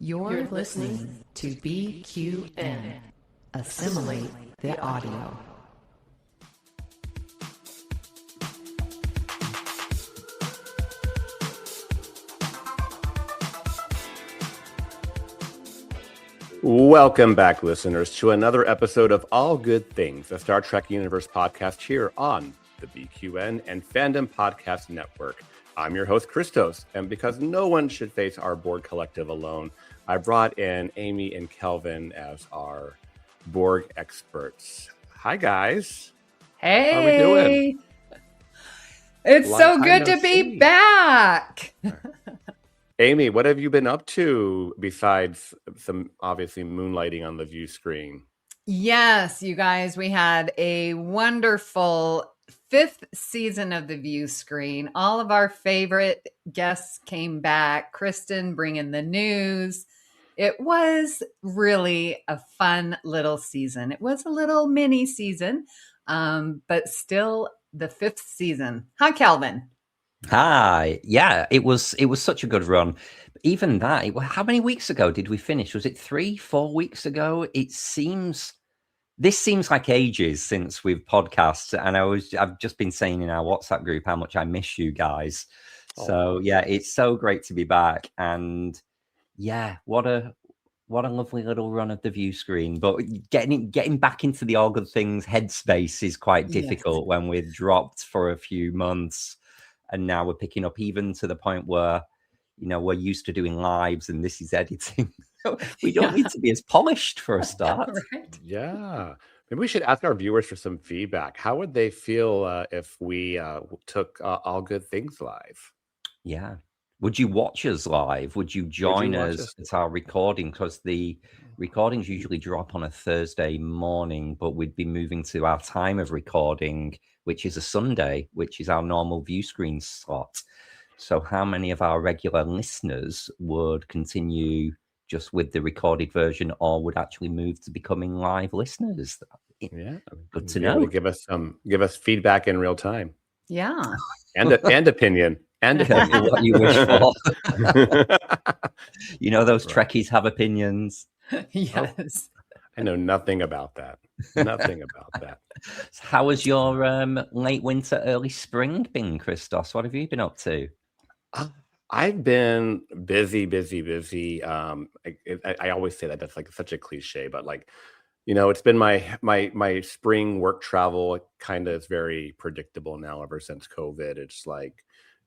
You're listening to BQN. Assimilate the audio. Welcome back, listeners, to another episode of All Good Things, a Star Trek Universe podcast here on the BQN and Fandom Podcast Network. I'm your host, Christos, and because no one should face our Borg collective alone, I brought in Amy and Kelvin as our Borg experts. Hi, guys. Hey. How are we doing? It's so good to be back. Amy, what have you been up to besides some obviously moonlighting on the view screen? Yes, you guys, we had a wonderful 5th season of the view screen. All of our favorite guests came back. Kristen bringing the news. It was really a fun little season. It was a little mini season, but still the 5th season. Hi, Kelvin. Hi. Yeah, it was such a good run. Even that, how many weeks ago did we finish? Was it 3-4 weeks ago? This seems like ages since we've podcasted, and I've just been saying in our WhatsApp group how much I miss you guys. So yeah, it's so great to be back, and yeah, what a lovely little run of the view screen. But getting back into the All Good Things headspace is quite difficult when we're dropped for a few months. And now we're picking up even to the point where, we're used to doing lives and this is editing. We don't need to be as polished for a start. Right. Yeah. Maybe we should ask our viewers for some feedback. How would they feel if we took All Good Things live? Yeah. Would you watch us live? Would you join us at our recording? Because the recordings usually drop on a Thursday morning, but we'd be moving to our time of recording, which is a Sunday, which is our normal view screen slot. So how many of our regular listeners would continue just with the recorded version or would actually move to becoming live listeners? Yeah. Good to know. Give us feedback in real time. Yeah. And opinion. And what you wish for. Those Trekkies have opinions. Yes. I know nothing about that. Nothing about that. So how has your late winter, early spring been, Christos? What have you been up to? I've been busy. I always say that. That's like such a cliche, but it's been my spring work travel. It kind of is very predictable now ever since COVID. It's like,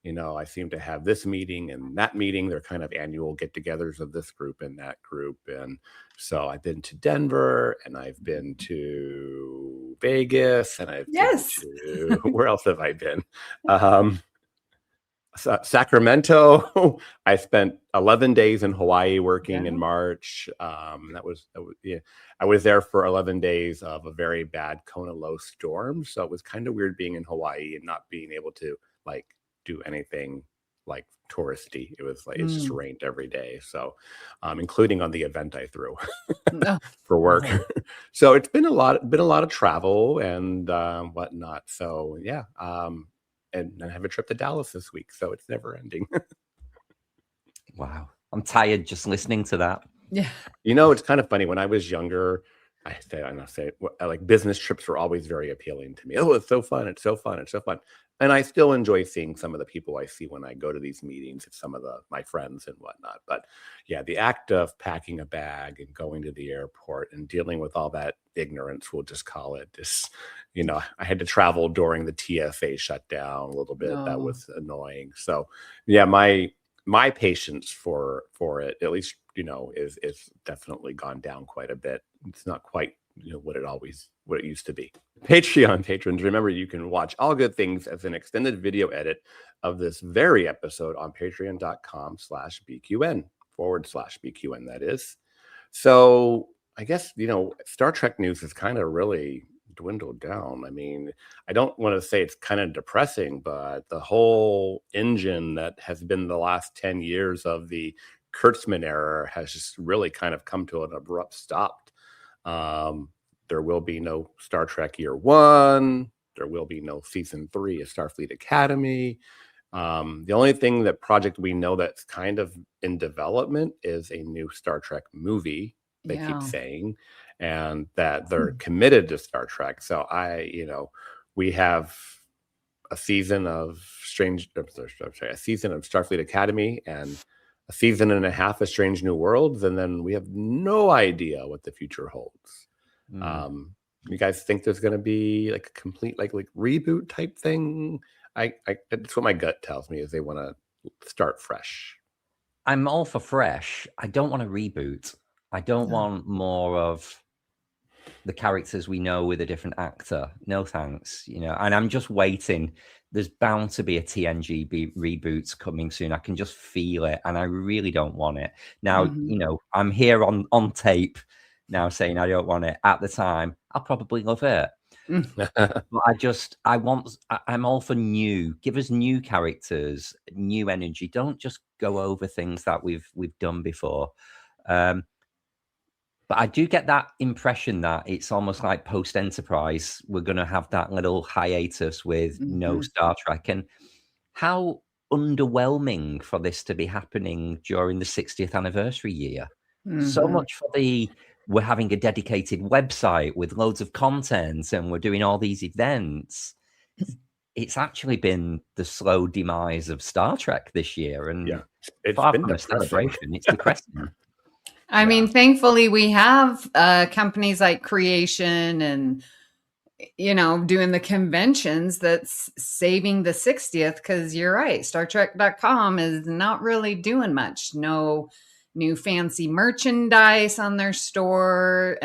I seem to have this meeting and that meeting. They're kind of annual get-togethers of this group and that group. And so I've been to Denver and I've been to Vegas and I've been to, where else have I been? Sacramento. I spent 11 days in Hawaii working in March. I was there for 11 days of a very bad Kona low storm. So it was kind of weird being in Hawaii and not being able to do anything like touristy. It was like it just rained every day. So including on the event I threw for work. So it's been a lot of travel and whatnot. So yeah. And I have a trip to Dallas this week, so it's never ending. Wow. I'm tired just listening to that. Yeah. It's kind of funny. When I was younger, I say like business trips were always very appealing to me. Oh, it's so fun. It's so fun. It's so fun. And I still enjoy seeing some of the people I see when I go to these meetings. It's some of my friends and whatnot. But yeah, the act of packing a bag and going to the airport and dealing with all that ignorance, we'll just call it this, I had to travel during the TSA shutdown a little bit. Oh. That was annoying. So yeah, my patience for it, at least, is definitely gone down quite a bit. It's not quite what it used to be. Patreon patrons, remember you can watch All Good Things as an extended video edit of this very episode on patreon.com/BQN/BQN, that is. So I guess, Star Trek news has kind of really dwindled down. I mean, I don't want to say it's kind of depressing, but the whole engine that has been the last 10 years of the Kurtzman era has just really kind of come to an abrupt stop. There will be no Star Trek Year One. There will be no Season 3 of Starfleet Academy. The only thing that project we know that's kind of in development is a new Star Trek movie. They keep saying, and that they're committed to Star Trek. So we have a season of a season of Starfleet Academy and a season and a half of Strange New Worlds, and then we have no idea what the future holds. You guys think there's going to be like a complete like reboot type thing? That's what my gut tells me is they want to start fresh. I'm all for fresh. I don't want a reboot. I don't want more of the characters we know with a different actor. No thanks. And I'm just waiting. There's bound to be a TNG reboot coming soon. I can just feel it, and I really don't want it. Now, I'm here on tape now saying I don't want it. At the time, I'll probably love it. But I'm all for new. Give us new characters, new energy. Don't just go over things that we've done before. But I do get that impression that it's almost like post-Enterprise. We're going to have that little hiatus with no Star Trek. And how underwhelming for this to be happening during the 60th anniversary year. So much for we're having a dedicated website with loads of content and we're doing all these events. It's actually been the slow demise of Star Trek this year. And it's far been from a celebration, it's depressing. I mean, thankfully we have companies like Creation and, doing the conventions that's saving the 60th, because you're right. StarTrek.com is not really doing much. No new fancy merchandise on their store.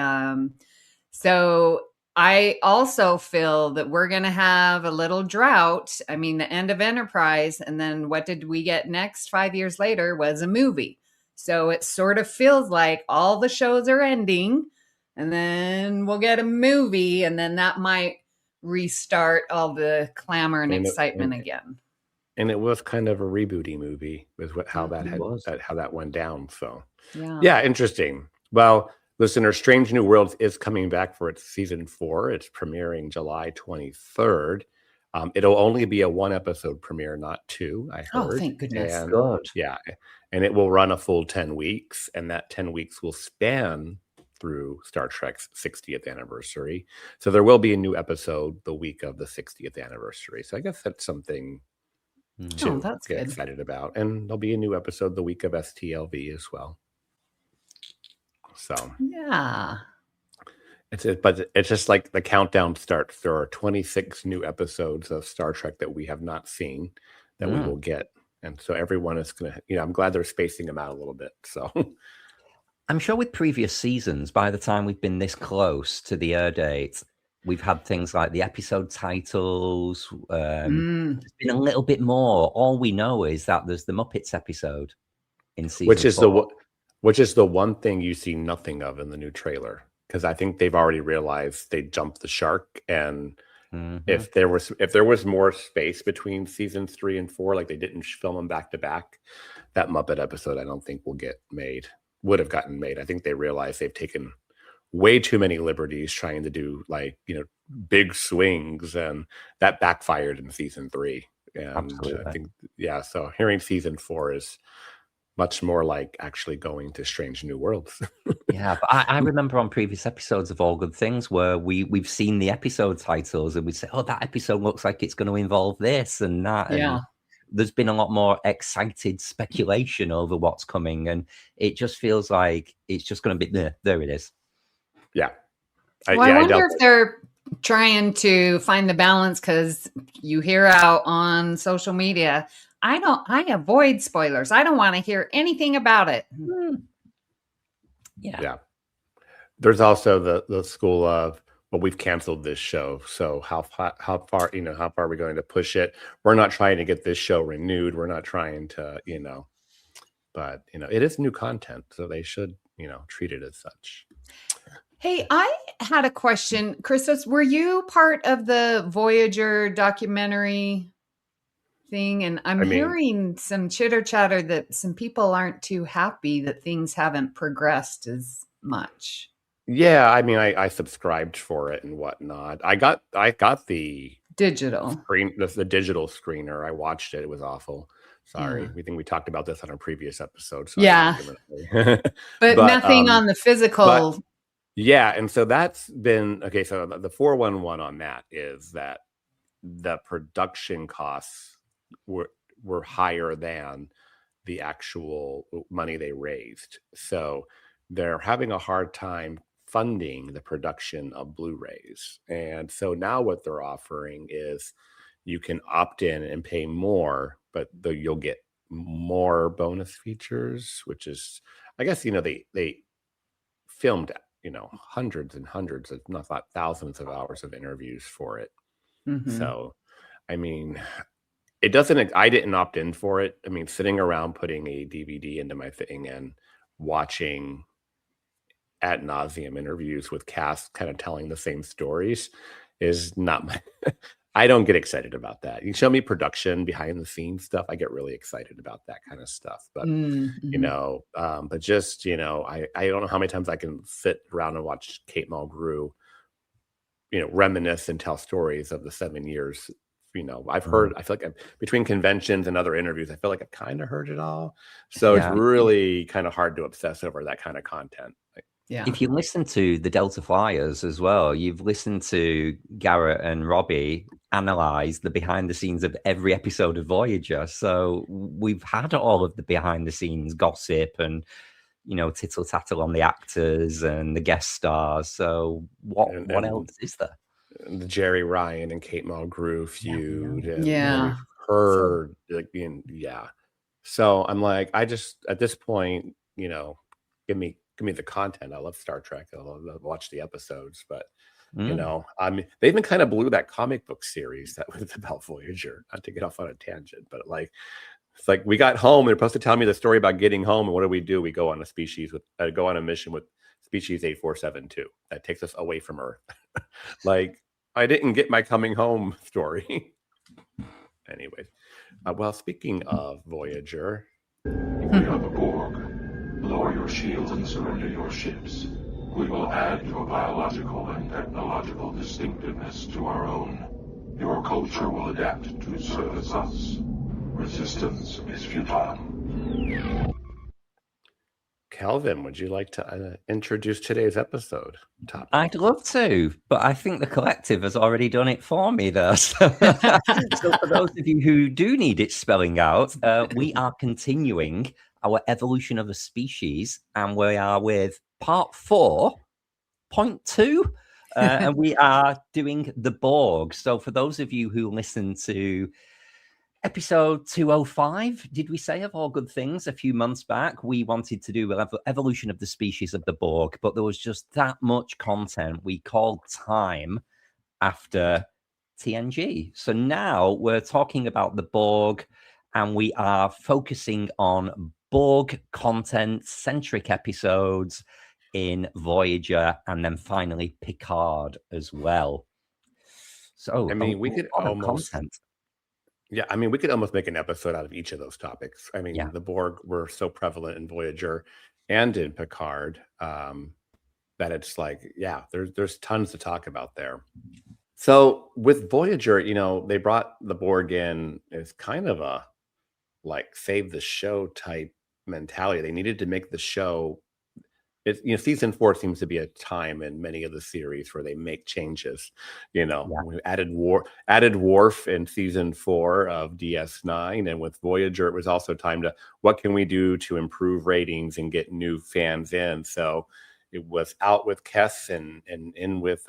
So I also feel that we're going to have a little drought. I mean, the end of Enterprise. And then what did we get next 5 years later was a movie. So it sort of feels like all the shows are ending and then we'll get a movie, and then that might restart all the clamor and excitement again. And it was kind of a rebooty movie with how that went down. So yeah, interesting. Well, listener, Strange New Worlds is coming back for its season 4. It's premiering July 23rd. It'll only be a 1-episode premiere, not 2, I heard. Oh, thank goodness. And, Good. Yeah. And it will run a full 10 weeks. And that 10 weeks will span through Star Trek's 60th anniversary. So there will be a new episode the week of the 60th anniversary. So I guess that's something to get excited about. And there'll be a new episode the week of STLV as well. So yeah. But it's just like the countdown starts. There are 26 new episodes of Star Trek that we have not seen that we will get. And so everyone is going to, I'm glad they're spacing them out a little bit. So I'm sure with previous seasons, by the time we've been this close to the air date, we've had things like the episode titles. There's been a little bit more. All we know is that there's the Muppets episode in season 4. Which is the one thing you see nothing of in the new trailer. Because I think they've already realized they jumped the shark, and if there was more space between seasons 3 and 4, like they didn't film them back to back, that Muppet episode I don't think would have gotten made. I think they realized they've taken way too many liberties trying to do big swings, and that backfired in season 3. And absolutely. I think so hearing season 4 is much more like actually going to Strange New Worlds. Yeah, but I remember on previous episodes of All Good Things where we've seen the episode titles and we say, oh, that episode looks like it's going to involve this and that. Yeah. And there's been a lot more excited speculation over what's coming, and it just feels like it's just going to be there. It is. Yeah. I wonder if they're trying to find the balance, because you hear out on social media, I avoid spoilers. I don't want to hear anything about it. Yeah. There's also the school of, well, we've canceled this show. So how far are we going to push it? We're not trying to get this show renewed. We're not trying to, but it is new content. So they should, treat it as such. Hey, I had a question. Christos, were you part of the Voyager documentary thing? And I'm hearing some chitter chatter that some people aren't too happy that things haven't progressed as much. Yeah, I subscribed for it and whatnot. I got the Digital. the digital screener. I watched it. It was awful. Sorry. Yeah. We think we talked about this on a previous episode. So Yeah. But nothing on the physical. Yeah. And so that's been, okay. So the 411 on that is that the production costs were higher than the actual money they raised. So they're having a hard time funding the production of Blu-rays. And so now what they're offering is you can opt in and pay more, but you'll get more bonus features, which is, I guess, they filmed, hundreds and hundreds of, not thousands of hours of interviews for it. Mhm. So, I mean, I didn't opt in for it. I mean, sitting around putting a DVD into my thing and watching ad nauseum interviews with cast kind of telling the same stories is not my, I don't get excited about that. You show me production behind the scenes stuff, I get really excited about that kind of stuff. But, but just, I don't know how many times I can sit around and watch Kate Mulgrew, reminisce and tell stories of the 7 years. I've heard, I feel like between conventions and other interviews, I feel like I've kind of heard it all. So it's really kind of hard to obsess over that kind of content. Yeah. If you listen to the Delta Flyers as well, you've listened to Garrett and Robbie analyze the behind the scenes of every episode of Voyager. So we've had all of the behind the scenes gossip and, tittle tattle on the actors and the guest stars. So what else is there? The Jerry Ryan and Kate Mulgrew feud. Yeah. We've heard So I'm like, I just, at this point, give me the content. I love Star Trek. I'll watch the episodes, but they even kind of blew that comic book series that was about Voyager. Not to get off on a tangent, but it's like we got home. They're supposed to tell me the story about getting home, and what do? We go on a mission with species 8472 that takes us away from Earth. I didn't get my coming home story. Anyways, well, speaking of Voyager, we are the Borg. Lower your shields and surrender your ships. We will add your biological and technological distinctiveness to our own. Your culture will adapt to service us. Resistance is futile. Kelvin, would you like to introduce today's episode topic? I'd love to, but I think the collective has already done it for me there. So for those of you who do need it spelling out, we are continuing our evolution of a species, and we are with part 4.2, and we are doing the Borg. So for those of you who listen to episode 205, did we say, of All Good Things a few months back, we wanted to do evolution of the species of the Borg, but there was just that much content we called time after TNG. So now we're talking about the Borg, and we are focusing on Borg content-centric episodes in Voyager, and then finally Picard as well. So I mean, we could almost content. Yeah, I mean, we could almost make an episode out of each of those topics. I mean, the Borg were so prevalent in Voyager and in Picard that it's like, there's tons to talk about there. So with Voyager, they brought the Borg in as kind of a save the show type mentality. They needed to make the show. Season 4 seems to be a time in many of the series where they make changes. We added Worf in season 4 of DS9, and with Voyager, it was also time to what can we do to improve ratings and get new fans in. So it was out with Kes and in with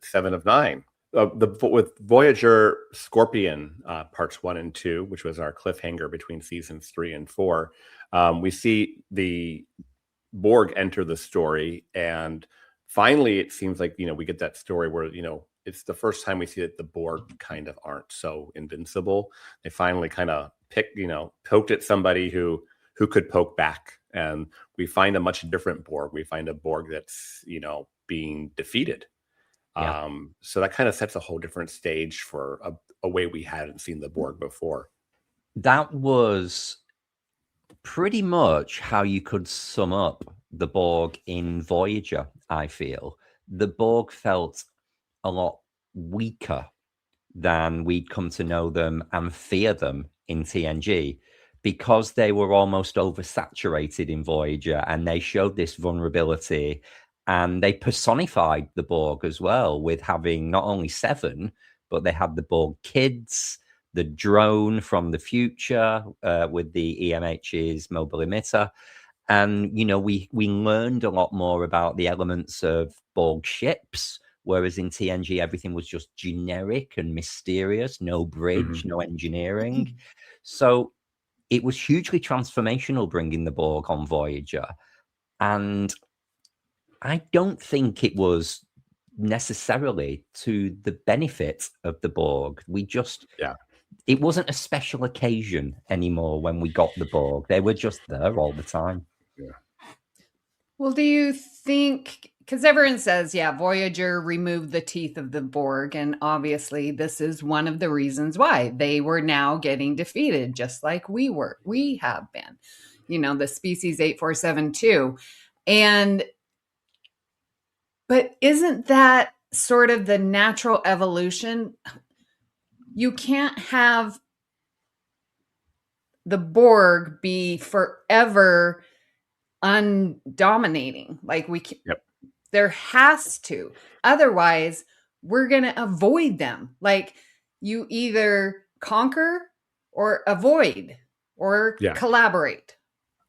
7 of 9. With Voyager Scorpion parts 1 and 2, which was our cliffhanger between seasons 3 and 4, we see the Borg enter the story, and finally it seems like we get that story where it's the first time we see that the Borg kind of aren't so invincible. They finally kind of poked at somebody who could poke back, and we find a much different Borg. We find a Borg that's being defeated. So that kind of sets a whole different stage for a way we hadn't seen the Borg before. That was pretty much how you could sum up the Borg in Voyager, I feel. The Borg felt a lot weaker than we'd come to know them and fear them in TNG, because they were almost oversaturated in Voyager, and they showed this vulnerability, and they personified the Borg as well, with having not only Seven, but they had the Borg kids, the drone from the future with the EMH's mobile emitter. And, you know, we learned a lot more about the elements of Borg ships, whereas in TNG, everything was just generic and mysterious, no bridge, no engineering. So it was hugely transformational bringing the Borg on Voyager. And I don't think it was necessarily to the benefit of the Borg. We just, it wasn't a special occasion anymore when we got the Borg. They were just there all the time. Well, do you think, because everyone says, Voyager removed the teeth of the Borg, and obviously this is one of the reasons why they were now getting defeated, just like we have been, you know, the species 8472. But isn't that sort of the natural evolution? You can't have the Borg be forever undominating. Like there has to, otherwise we're going to avoid them. Like you either conquer or avoid or collaborate.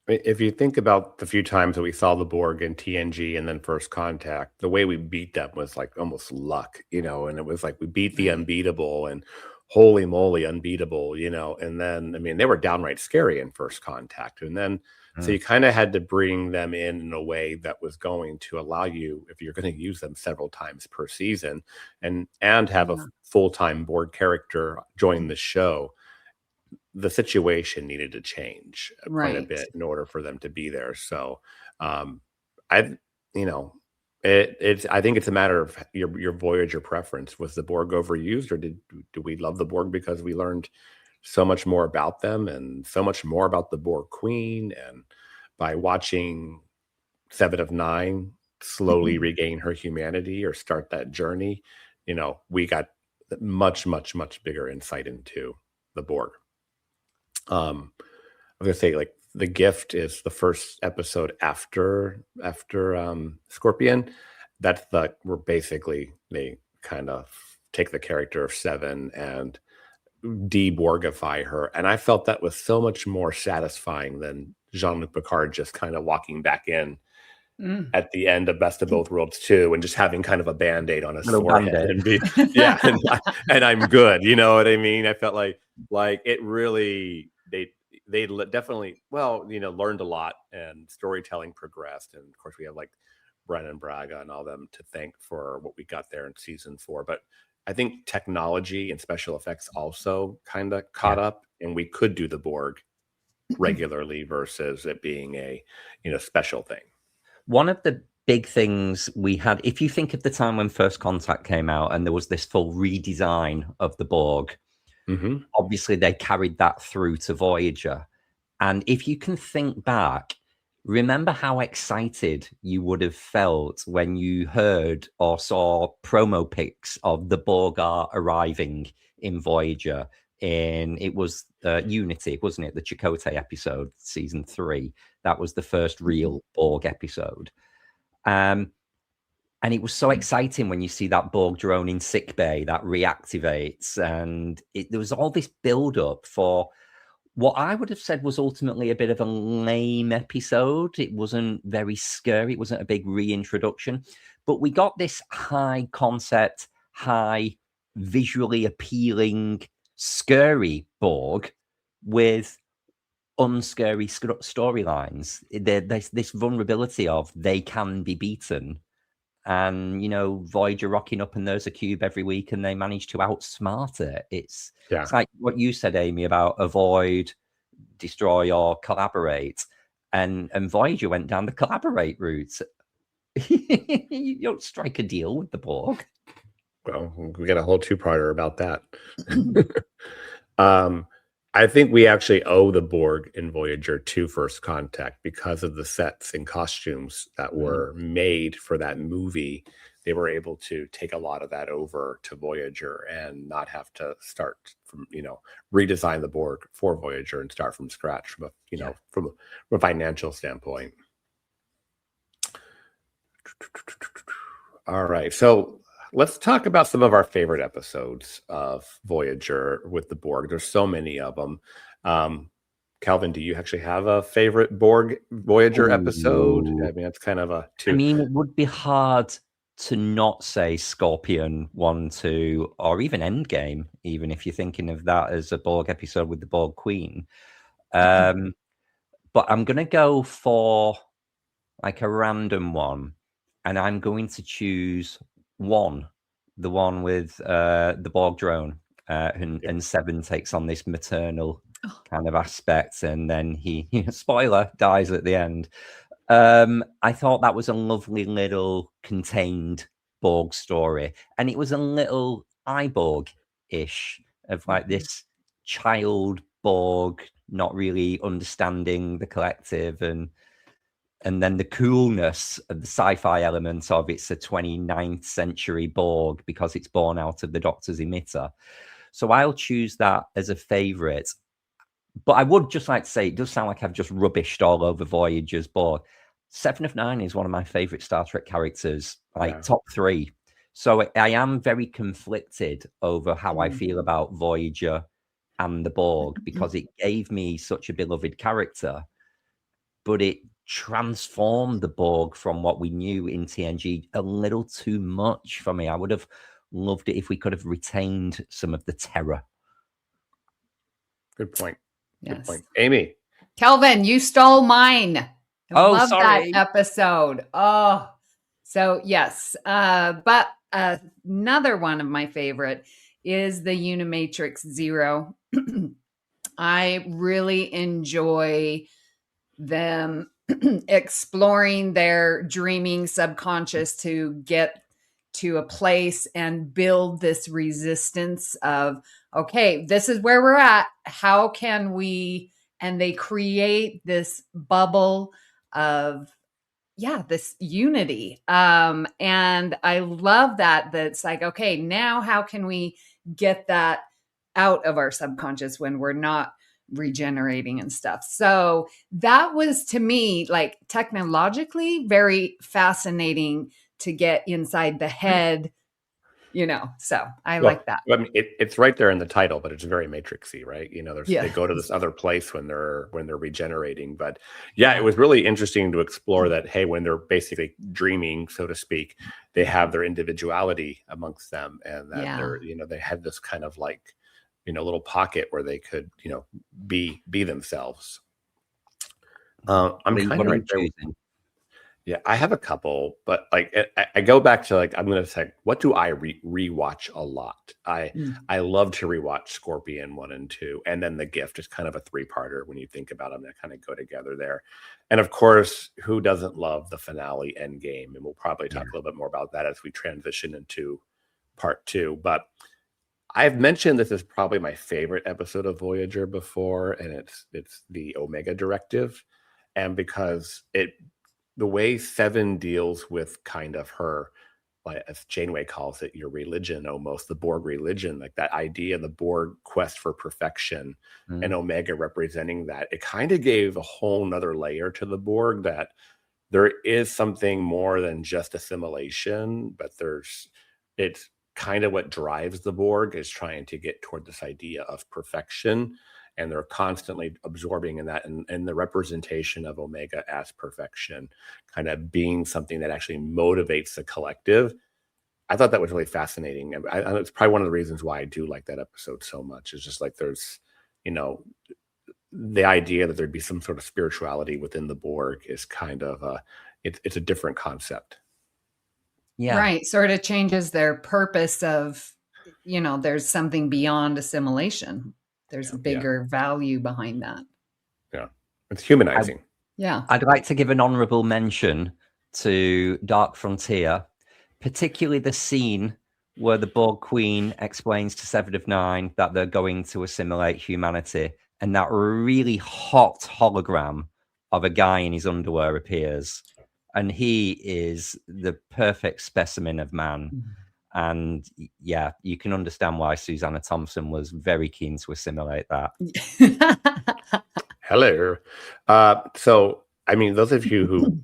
If you think about the few times that we saw the Borg in TNG and then First Contact, the way we beat them was like almost luck, you know, and it was like we beat the unbeatable, and holy moly, unbeatable, you know. And then, I mean, they were downright scary in First Contact. And then, so you kind of had to bring them in a way that was going to allow you, if you're going to use them several times per season, and have a full-time Borg character join the show, the situation needed to change quite a bit in order for them to be there. So, I think it's a matter of your Voyager preference. Was the Borg overused, or do we love the Borg because we learned so much more about them and so much more about the Borg Queen, and by watching 7 of 9 slowly regain her humanity or start that journey, you know, we got much, much, much bigger insight into the Borg. I was gonna say, like, The Gift is the first episode after Scorpion. That's where basically they kind of take the character of Seven and de-Borgify her, and I felt that was so much more satisfying than Jean-Luc Picard just kind of walking back in at the end of Best of Both Worlds 2 and just having kind of a band-aid on his forehead and be and I'm good, you know what I mean? I felt like it really, they definitely, well, you know, learned a lot, and storytelling progressed, and of course we have like Brennan Braga and all them to thank for what we got there in season 4. But I think technology and special effects also kind of caught up, and we could do the Borg regularly versus it being a, you know, special thing. One of the big things we had, if you think of the time when First Contact came out and there was this full redesign of the Borg, obviously they carried that through to Voyager. And if you can think back, remember how excited you would have felt when you heard or saw promo pics of the Borg arriving in Voyager. It was Unity, wasn't it? The Chakotay episode, season 3. That was the first real Borg episode. And it was so exciting when you see that Borg drone in sickbay that reactivates. And there was all this build-up for what I would have said was ultimately a bit of a lame episode. It wasn't very scary. It wasn't a big reintroduction. But we got this high concept, high visually appealing, scary Borg with unscary storylines. There's this vulnerability of they can be beaten. And, you know, Voyager rocking up and there's a cube every week and they manage to outsmart it. It's like what you said, Amy, about avoid, destroy, or collaborate. And Voyager went down the collaborate route. You don't strike a deal with the Borg. Well, we got a whole 2-parter about that. I think we actually owe the Borg in Voyager to First Contact because of the sets and costumes that were made for that movie they were able to take a lot of that over to Voyager and not have to start from, redesign the Borg for Voyager and start from scratch from from a financial standpoint. All right, so let's talk about some of our favorite episodes of Voyager with the Borg. There's so many of them. Kelvin, do you actually have a favorite Voyager episode? I mean, it's kind of a two. I mean, it would be hard to not say Scorpion 1, 2, or even Endgame, even if you're thinking of that as a Borg episode with the Borg Queen. But I'm going to go for like a random one, and I'm going to choose the one with the Borg drone, and Seven takes on this maternal kind of aspect, and then he spoiler, dies at the end. I thought that was a lovely little contained Borg story, and it was a little iBorg-ish of like this child Borg not really understanding the collective, and then the coolness of the sci-fi element of it's a 29th century Borg because it's born out of the Doctor's emitter. So I'll choose that as a favorite. But I would just like to say, it does sound like I've just rubbished all over Voyager's Borg. 7 of 9 is one of my favorite Star Trek characters, top 3. So I am very conflicted over how I feel about Voyager and the Borg, because it gave me such a beloved character, but it transformed the Borg from what we knew in TNG a little too much for me. I would have loved it if we could have retained some of the terror. Good point. Yes. Good point. Amy. Kelvin, you stole mine. I love sorry. that episode. Oh, so yes. But another one of my favorite is the Unimatrix Zero. I really enjoy them exploring their dreaming subconscious to get to a place and build this resistance of, okay, this is where we're at. How can we? And they create this bubble of, this unity. And I love that it's like, okay, now how can we get that out of our subconscious when we're not regenerating and stuff? So that was, to me, like technologically very fascinating to get inside the head, so I like that. I mean, it's right there in the title, but it's very Matrixy, right? They go to this other place when they're regenerating. But it was really interesting to explore that. Hey, when they're basically dreaming, so to speak, they have their individuality amongst them, and that they're, they had this kind of like, little pocket where they could, be themselves. I'm kind of right there. Yeah, I have a couple, but like I go back to like, I'm going to say, what do I rewatch a lot? I love to rewatch Scorpion 1 and 2, and then The Gift is kind of a 3-parter when you think about them. That kind of go together there. And of course, who doesn't love the finale Endgame? And we'll probably talk a little bit more about that as we transition into part 2. But I've mentioned this is probably my favorite episode of Voyager before, and it's the Omega Directive, and because the way Seven deals with kind of her, like as Janeway calls it, your religion, almost the Borg religion, like that idea, the Borg quest for perfection, and Omega representing that, it kind of gave a whole nother layer to the Borg, that there is something more than just assimilation, but it's kind of what drives the Borg is trying to get toward this idea of perfection. And they're constantly absorbing in that, and the representation of Omega as perfection, kind of being something that actually motivates the collective. I thought that was really fascinating. It's probably one of the reasons why I do like that episode so much. It's just like there's, the idea that there'd be some sort of spirituality within the Borg is kind of it's a different concept. Yeah, right. Sort of changes their purpose of, there's something beyond assimilation. There's a bigger value behind that. Yeah. It's humanizing. I'd like to give an honorable mention to Dark Frontier, particularly the scene where the Borg Queen explains to 7 of 9 that they're going to assimilate humanity, and that really hot hologram of a guy in his underwear appears. and he is the perfect specimen of man. And yeah, you can understand why Susanna Thompson was very keen to assimilate that. Hello. So, I mean, those of you who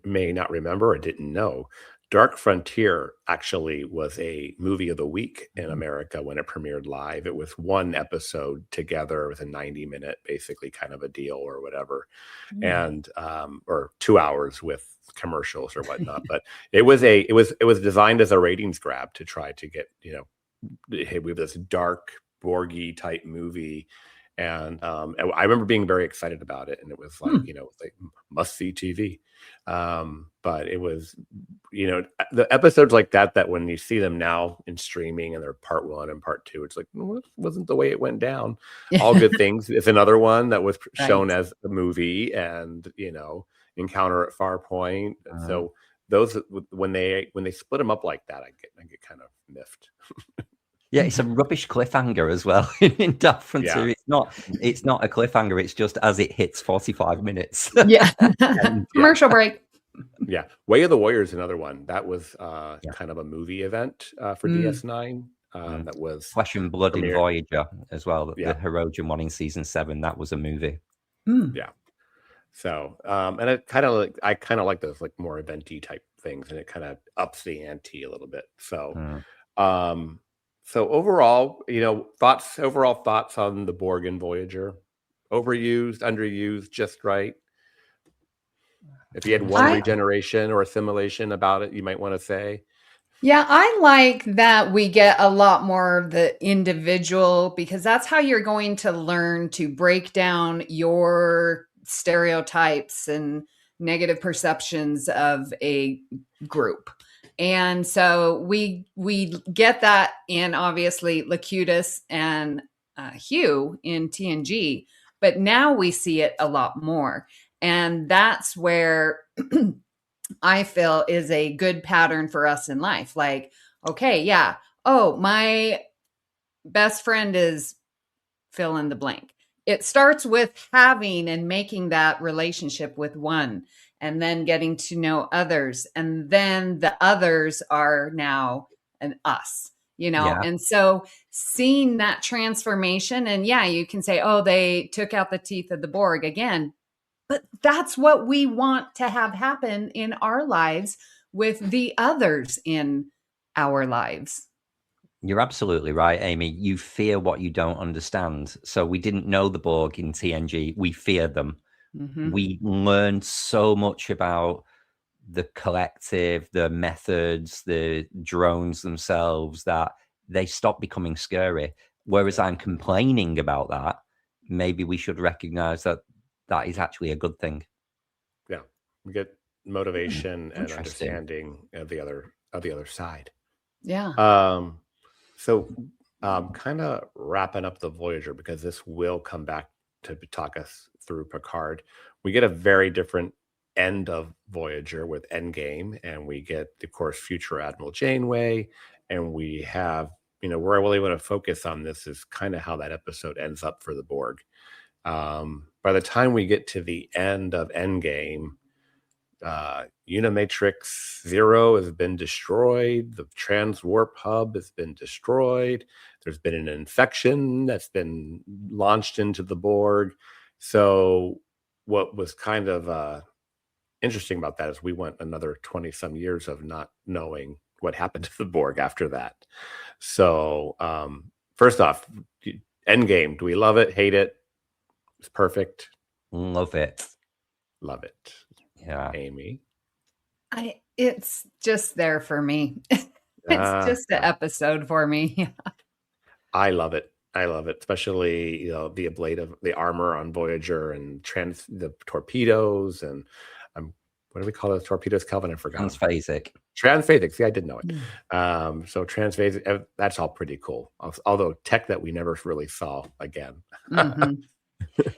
may not remember or didn't know, Dark Frontier actually was a movie of the week in America when it premiered live. It was one episode together with a 90-minute, basically kind of a deal or whatever, and or 2 hours with commercials or whatnot. But it was designed as a ratings grab to try to get, hey, we have this dark Borgy type movie. And I remember being very excited about it, and it was like, like must see TV. But it was, the episodes like that when you see them now in streaming and they're part 1 and part 2, it's like, well, it wasn't the way it went down. All Good Things is another one that was shown as a movie, and Encounter at Farpoint. And so those, when they split them up like that, I get kind of miffed. Yeah, it's a rubbish cliffhanger as well in Dark Frontier. Yeah. It's not a cliffhanger. It's just as it hits 45 minutes. Yeah. Commercial break. Yeah. Way of the Warrior is another one. That was kind of a movie event for DS9. That was Flesh and Blood in Voyager as well. Yeah. The Herodian one in season 7. That was a movie. Yeah. So, and I kind of like those like more eventy type things, and it kind of ups the ante a little bit. So, so overall, overall thoughts on the Borg and Voyager? Overused, underused, just right? If you had one regeneration or assimilation about it, you might want to say. Yeah, I like that we get a lot more of the individual, because that's how you're going to learn to break down your stereotypes and negative perceptions of a group. And so we get that in, obviously, Locutus and Hugh in TNG, but now we see it a lot more. And that's where I feel is a good pattern for us in life. Like, okay, yeah. Oh, my best friend is fill in the blank. It starts with having and making that relationship with one, and then getting to know others. And then the others are now an us, And so seeing that transformation, and you can say, oh, they took out the teeth of the Borg again. But that's what we want to have happen in our lives with the others in our lives. You're absolutely right, Amy. You fear what you don't understand. So we didn't know the Borg in TNG. We feared them. We learned so much about the collective, the methods, the drones themselves, that they stopped becoming scary. Whereas I'm complaining about that, maybe we should recognize that that is actually a good thing. Yeah, we get motivation and understanding of the other side. Yeah. So kind of wrapping up the Voyager, because this will come back to talk us through Picard. We get a very different end of Voyager with Endgame, and we get, of course, future Admiral Janeway, and we have, where I really want to focus on this is kind of how that episode ends up for the Borg. By the time we get to the end of Endgame, Unimatrix Zero has been destroyed. The transwarp hub has been destroyed. There's been an infection that's been launched into the Borg. So what was kind of interesting about that is we went another 20 some years of not knowing what happened to the Borg after that. So first off, Endgame, do we love it, hate it? It's perfect. Love it. Love it. Yeah. Amy? It's just there for me. It's just an episode for me. I love it. I love it, especially the ablative, the armor on Voyager, and the torpedoes, and what do we call those torpedoes, Kelvin? I forgot. Transphasic. See, I did know it. So transphasic. That's all pretty cool. Although tech that we never really saw again.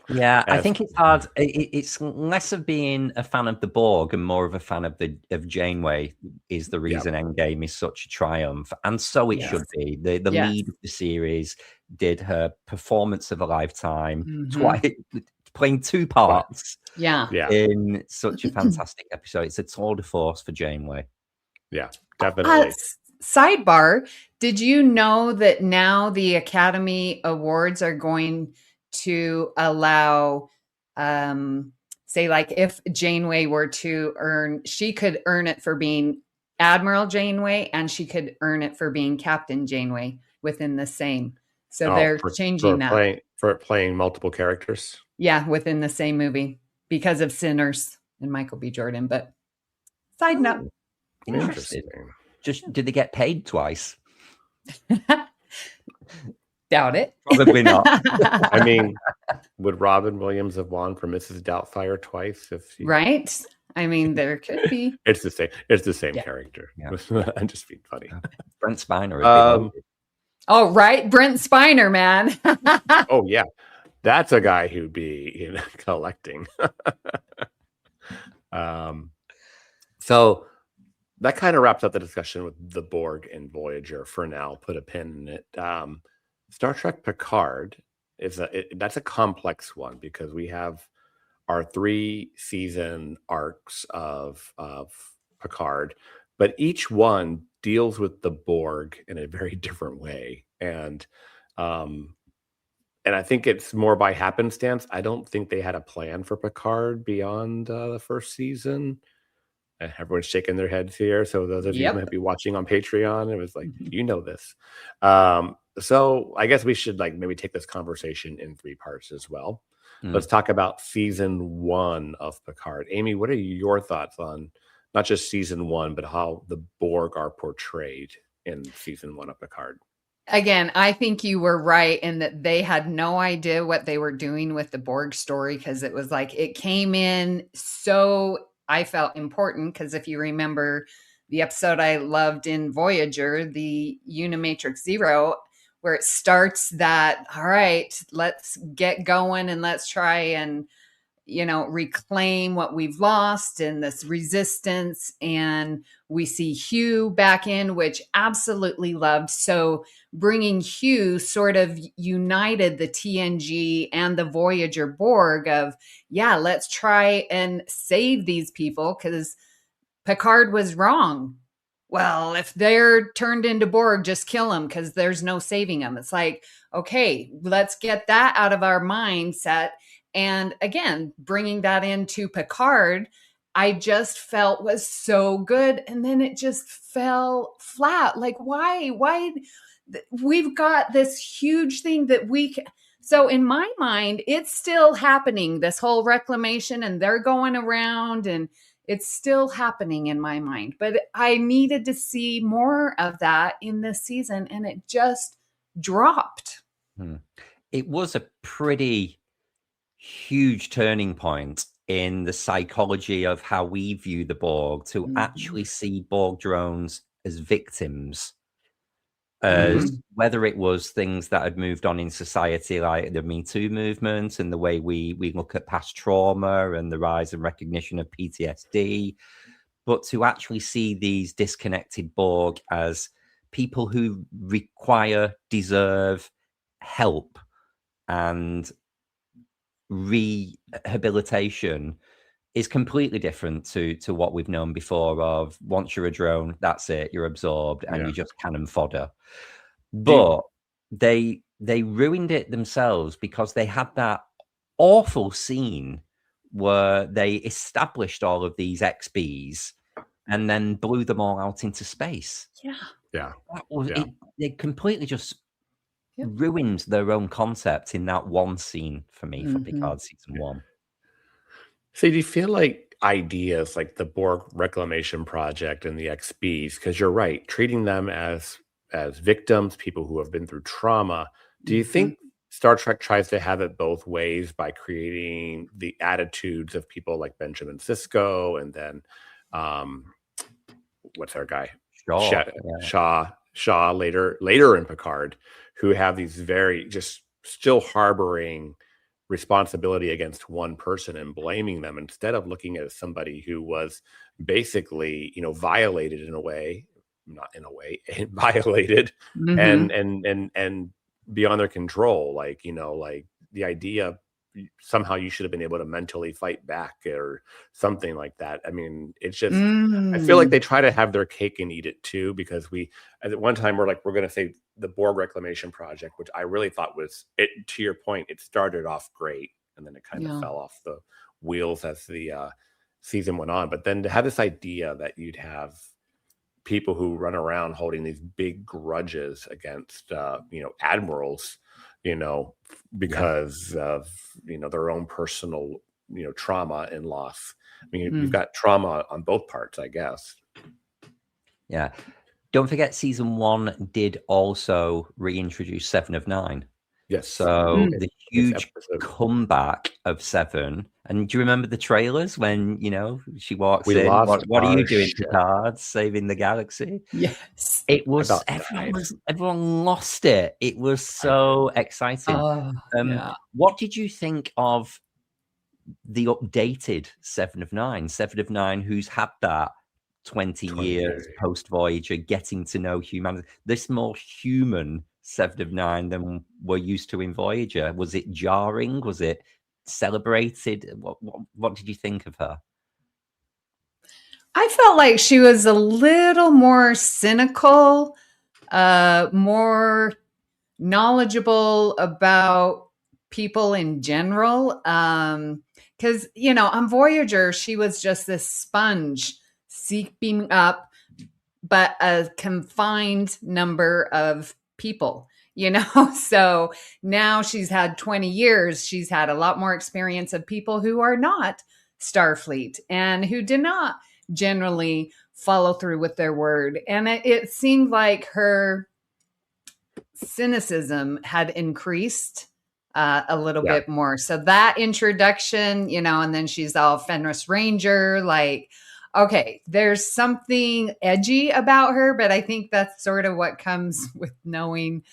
Yeah, I think it's hard. It's less of being a fan of the Borg and more of a fan of Janeway is the reason Endgame is such a triumph, and so it should be. The lead of the series did her performance of a lifetime. It's playing two parts Yeah. in such a fantastic episode. It's a tour de force for Janeway. Yeah, definitely. Sidebar, did you know that now the Academy Awards are going to allow, say, like if Janeway were to earn, she could earn it for being Admiral Janeway, and she could earn it for being Captain Janeway within the same. So they're changing that. For playing multiple characters. Yeah, within the same movie because of Sinners and Michael B. Jordan. But side note. Interesting. Just did they get paid twice? Doubt it. Probably not. I mean, would Robin Williams have won for Mrs. Doubtfire twice? Right? I mean, there could be. It's the same. It's the same character. Yeah. I'm just being funny. Brent Spiner. Oh, right, Brent Spiner, man. Oh yeah, that's a guy who'd be collecting. So that kind of wraps up the discussion with the Borg and Voyager for now. Put a pin in it. Star Trek Picard that's a complex one because we have our 3-season arcs of Picard, but each one deals with the Borg in a very different way, and I think it's more by happenstance. I don't think they had a plan for Picard beyond the first season. And everyone's shaking their heads here. So those of you who might be watching on Patreon, it was like, this. So I guess we should maybe take this conversation in 3 parts as well. Let's talk about season 1 of Picard. Amy, what are your thoughts on not just season 1, but how the Borg are portrayed in season 1 of Picard? Again, I think you were right in that they had no idea what they were doing with the Borg story because it was like it came in so I felt important because if you remember the episode I loved in Voyager, the Unimatrix Zero, where it starts that, all right, let's get going and let's try and, reclaim what we've lost and this resistance. And we see Hugh back in, which absolutely loved. So bringing Hugh sort of united the TNG and the Voyager Borg of, let's try and save these people because Picard was wrong. Well, if they're turned into Borg, just kill them because there's no saving them. It's like, okay, let's get that out of our mindset. And again, bringing that into Picard, I just felt was so good. And then it just fell flat. Like, why? We've got this huge thing that so in my mind, it's still happening, this whole reclamation, and they're going around and it's still happening in my mind. But I needed to see more of that in this season, and it just dropped. It was a pretty huge turning point in the psychology of how we view the Borg to actually see Borg drones as victims. Whether it was things that had moved on in society like the Me Too movement and the way we look at past trauma and the rise and recognition of PTSD, but to actually see these disconnected Borg as people who deserve help and rehabilitation is completely different to what we've known before of once you're a drone, that's it, you're absorbed and you're just cannon fodder. But they ruined it themselves because they had that awful scene where they established all of these XBs and then blew them all out into space. Yeah. That was it. They completely just ruined their own concept in that one scene for me for Picard season 1. So do you feel like ideas like the Borg Reclamation Project and the XBs, because you're right, treating them as victims, people who have been through trauma, do you think Star Trek tries to have it both ways by creating the attitudes of people like Benjamin Sisko and then what's our guy? Shaw later in Picard, who have these very just still harboring responsibility against one person and blaming them instead of looking at somebody who was basically, violated violated and beyond their control. Like the idea somehow you should have been able to mentally fight back or something like that. I mean, it's just, I feel like they try to have their cake and eat it too, because at one time we're going to say the Borg reclamation project, which I really thought was it, to your point, it started off great and then it kind of fell off the wheels as the season went on. But then to have this idea that you'd have people who run around holding these big grudges against, admirals, because of, their own personal, trauma and loss. I mean, you've got trauma on both parts, I guess. Yeah. Don't forget, season 1 did also reintroduce 7 of 9. Yes. So the huge comeback of 7. And do you remember the trailers when, she walks in? What are you doing, Picard? Saving the galaxy? Yes. It was, everyone lost it. It was so exciting. What did you think of the updated 7 of 9? 7 of 9, who's had that 20 years post Voyager, getting to know humanity. This more human 7 of 9 than we're used to in Voyager. Was it jarring? Was it celebrated? What did you think of her? I felt like she was a little more cynical, more knowledgeable about people in general. Because, on Voyager, she was just this sponge seeping up, but a confined number of people, So now she's had 20 years. She's had a lot more experience of people who are not Starfleet and who did not generally follow through with their word. And it seemed like her cynicism had increased a little bit more. So that introduction, and then she's all Fenris Ranger, like, okay, there's something edgy about her, but I think that's sort of what comes with knowing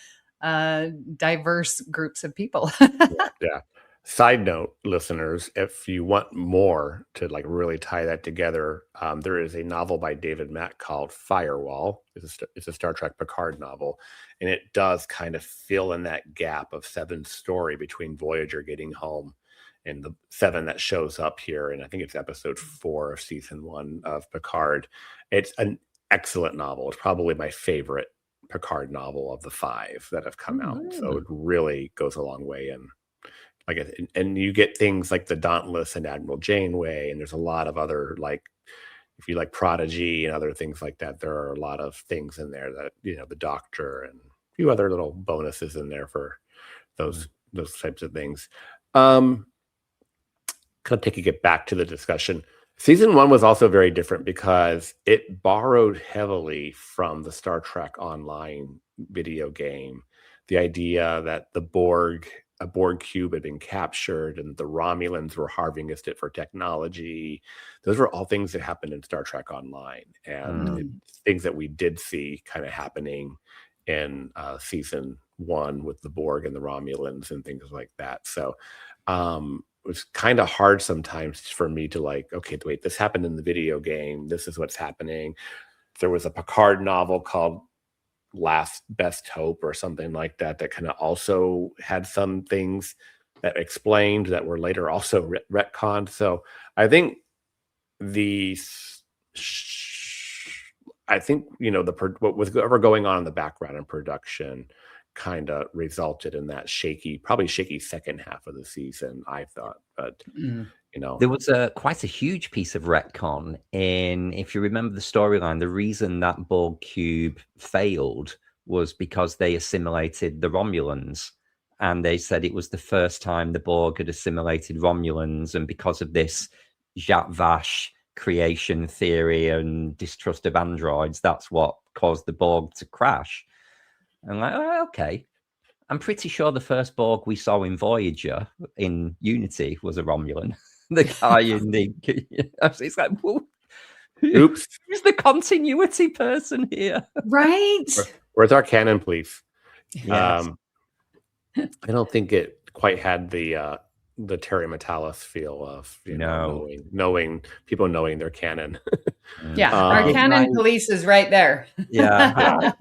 diverse groups of people. Yeah. Side note, listeners, if you want more to really tie that together, there is a novel by David Mack called Firewall. It's a Star Trek Picard novel, and it does kind of fill in that gap of 7's story between Voyager getting home and the 7 that shows up here. And I think it's episode 4 of season 1 of Picard. It's an excellent novel. It's probably my favorite Picard novel of the 5 that have come out. So it really goes a long way. And you get things like the Dauntless and Admiral Janeway, and there's a lot of other, if you like Prodigy and other things like that, there are a lot of things in there that, the Doctor and a few other little bonuses in there for those types of things. Kind of taking it back to the discussion. Season 1 was also very different because it borrowed heavily from the Star Trek Online video game. The idea that a Borg cube had been captured and the Romulans were harvesting it for technology. Those were all things that happened in Star Trek Online, and things that we did see kind of happening in season 1 with the Borg and the Romulans and things like that. So it was kind of hard sometimes for me to okay, wait, this happened in the video game. This is what's happening. There was a Picard novel called Last Best Hope or something like that kind of also had some things that explained that were later also retconned. So I think what was ever going on in the background in production kind of resulted in that probably shaky second half of the season, I thought. But there was quite a huge piece of retcon in, if you remember the storyline, the reason that Borg cube failed was because they assimilated the Romulans, and they said it was the first time the Borg had assimilated Romulans, and because of this Jacques Vache creation theory and distrust of androids, that's what caused the Borg to crash. And okay. I'm pretty sure the first Borg we saw in Voyager in Unity was a Romulan. The guy in the... It's like, whoa. Oops. Who's the continuity person here? Right? Where's our canon, please? Yes. I don't think it quite had the the Terry Metalis feel of No. knowing people knowing their canon. Yeah, our It canon might- police is right there. Yeah.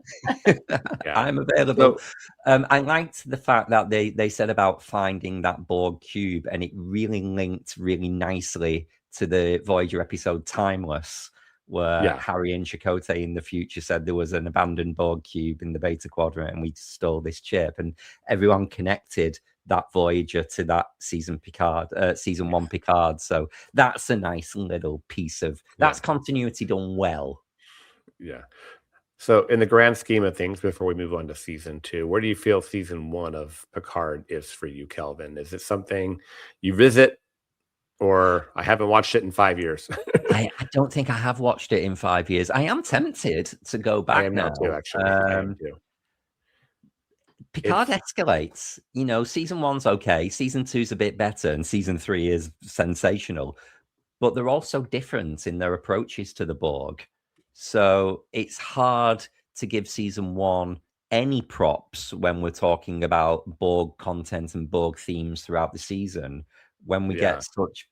Yeah. I'm available. So, I liked the fact that they said about finding that Borg cube, and it really linked really nicely to the Voyager episode Timeless, where Yeah. Harry and Chakotay in the future said there was an abandoned Borg cube in the Beta Quadrant and we stole this chip, and everyone connected that Voyager to that season one Picard. So that's a nice little piece of that's continuity done well. Yeah. So in the grand scheme of things, before we move on to season 2, where do you feel season 1 of Picard is for you, Kelvin? Is it something you visit, or I haven't watched it in 5 years? I don't think I have watched it in 5 years. I am tempted to go back I am now. too, actually. I am too. Picard escalates. Season 1's okay. Season 2's a bit better, and season 3 is sensational. But they're also different in their approaches to the Borg. So it's hard to give season 1 any props when we're talking about Borg content and Borg themes throughout the season, when we get such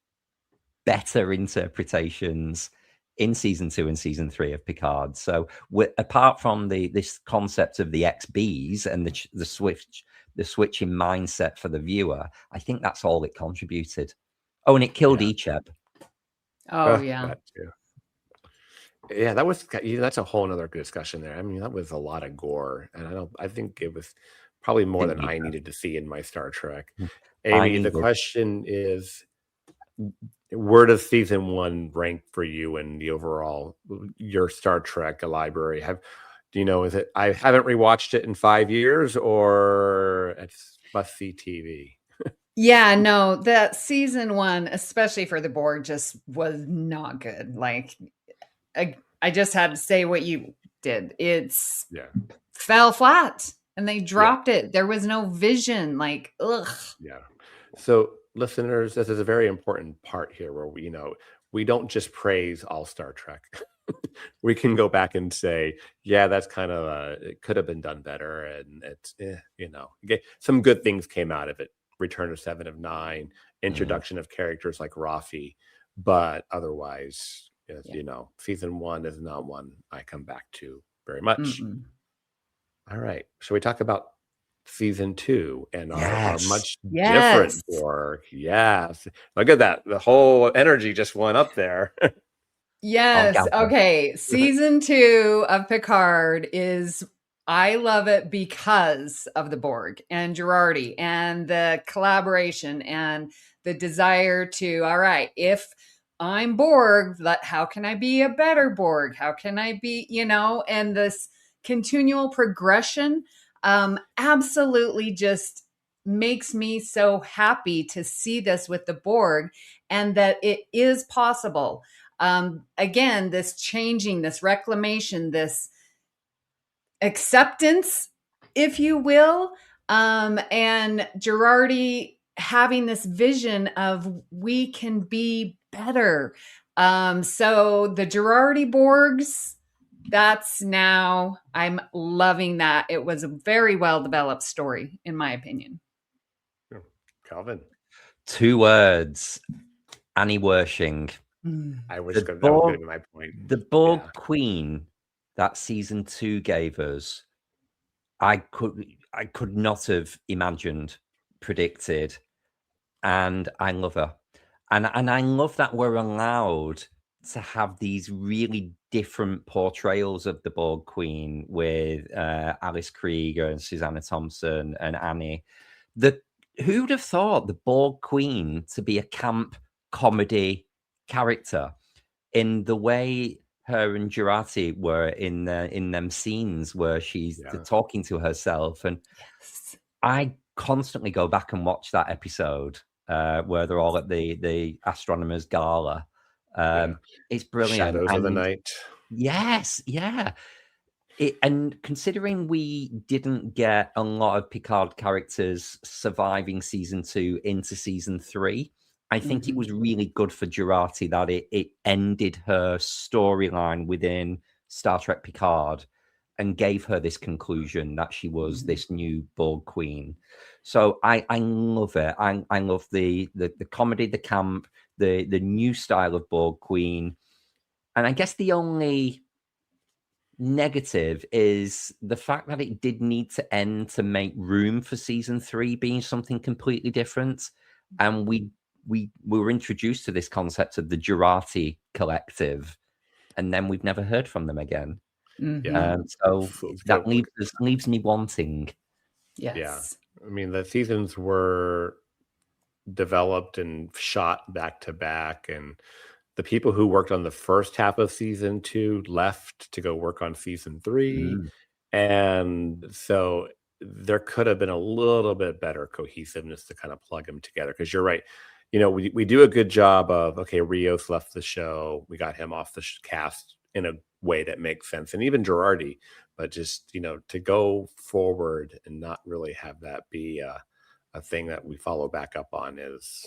better interpretations in season 2 and season 3 of Picard. So apart from this concept of the XBs and the switching mindset for the viewer, I think that's all it contributed. Oh, and it killed Icheb. Oh, yeah. That too. Yeah, that's a whole nother discussion there. I mean, that was a lot of gore, and I think it was probably more than I needed to see in my Star Trek. Amy, the question is, where does season 1 rank for you in the overall your Star Trek library? Is it? I haven't rewatched it in 5 years, or it's must see TV. Yeah, no, that season 1, especially for the Borg, just was not good. Like, I just had to say what you did. It's fell flat, and they dropped it. There was no vision. Like, ugh. Yeah. So, listeners, this is a very important part here where we don't just praise all Star Trek. We can go back and say, yeah, that's kind of it could have been done better, and it's some good things came out of it. Return of 7 of 9, introduction of characters like Rafi, but otherwise, season 1 is not one I come back to very much. All right, shall we talk about season 2 and our much different Borg? Yes, look at that. The whole energy just went up there. Yes. Okay. Season 2 of Picard I love it because of the Borg and Girardi and the collaboration and the desire to, all right, if I'm Borg, how can I be a better Borg? How can I be, and this continual progression absolutely just makes me so happy to see this with the Borg, and that it is possible. Again, this changing, this reclamation, this acceptance, if you will, and Girardi having this vision of we can be better. So the Girardi Borgs, I'm loving that. It was a very well developed story, in my opinion. Calvin. 2 words: Annie Wershing. I wish that was going to be my point. The Borg Queen that season 2 gave us, I could not have imagined, predicted, and I love her, and I love that we're allowed to have these really different portrayals of the Borg Queen with Alice Krieger and Susanna Thompson and Annie. Who'd have thought the Borg Queen to be a camp comedy character in the way her and Jurati were in them scenes where she's talking to herself? And I constantly go back and watch that episode where they're all at the astronomers gala. It's brilliant. Shadows of the Night. Yes, yeah. And considering we didn't get a lot of Picard characters surviving season 2 into season 3, I think it was really good for Jurati that it ended her storyline within Star Trek Picard and gave her this conclusion that she was this new Borg Queen. So I love it. I love the comedy, the camp, the new style of Borg Queen. And I guess the only negative is the fact that it did need to end to make room for season 3 being something completely different. And we were introduced to this concept of the Jurati Collective, and then we've never heard from them again. Yeah. So that leaves me wanting. Yes. Yeah. I mean, the seasons were developed and shot back to back, and the people who worked on the first half of season 2 left to go work on season 3. And so there could have been a little bit better cohesiveness to kind of plug them together. Because you're right. You know, we do a good job of, okay, Rios left the show. We got him off the cast in a way that makes sense. And even Girardi, but just, you know, to go forward and not really have that be a thing that we follow back up on is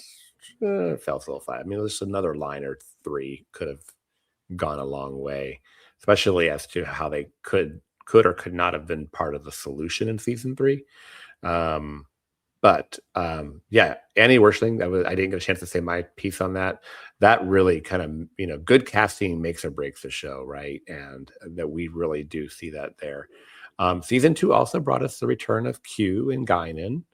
felt a little flat. I mean, there's another line or 3 could have gone a long way, especially as to how they could or could not have been part of the solution in season 3. But yeah, Annie Wersching, I didn't get a chance to say my piece on that. That really kind of, you know, good casting makes or breaks the show, right? And that we really do see that there. Season 2 also brought us the return of Q and Guinan,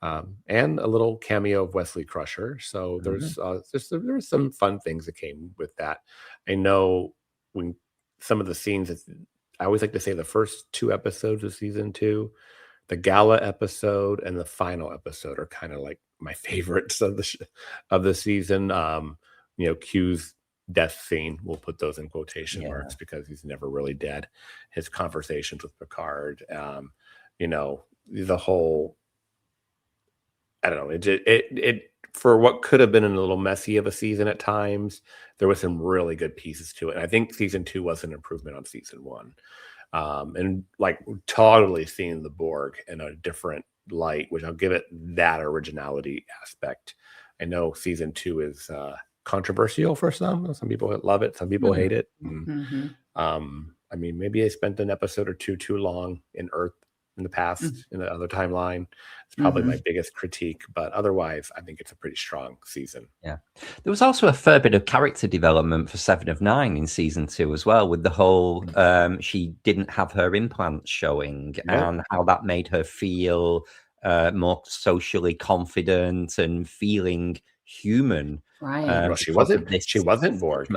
and a little cameo of Wesley Crusher. So there were some fun things that came with that. I know when some of the scenes, I always like to say the first 2 episodes of season 2, the gala episode and the final episode are kind of like my favorites of the season. You know, Q's death scene, we'll put those in quotation marks because he's never really dead. His conversations with Picard, you know, the whole, I don't know, it for what could have been a little messy of a season at times, there was some really good pieces to it. And I think season 2 was an improvement on season 1. And like totally seeing the Borg in a different light, which I'll give it that originality aspect. I know season 2 is controversial for some. Some people love it, some people hate it. And, I mean, maybe I spent an episode or 2 too long in Earth in the past, in the other timeline. It's probably my biggest critique, but otherwise I think it's a pretty strong season. Yeah. There was also a fair bit of character development for 7 of 9 in season 2 as well, with the whole she didn't have her implants showing, and how that made her feel more socially confident and feeling human. Right. Well, she wasn't Borg.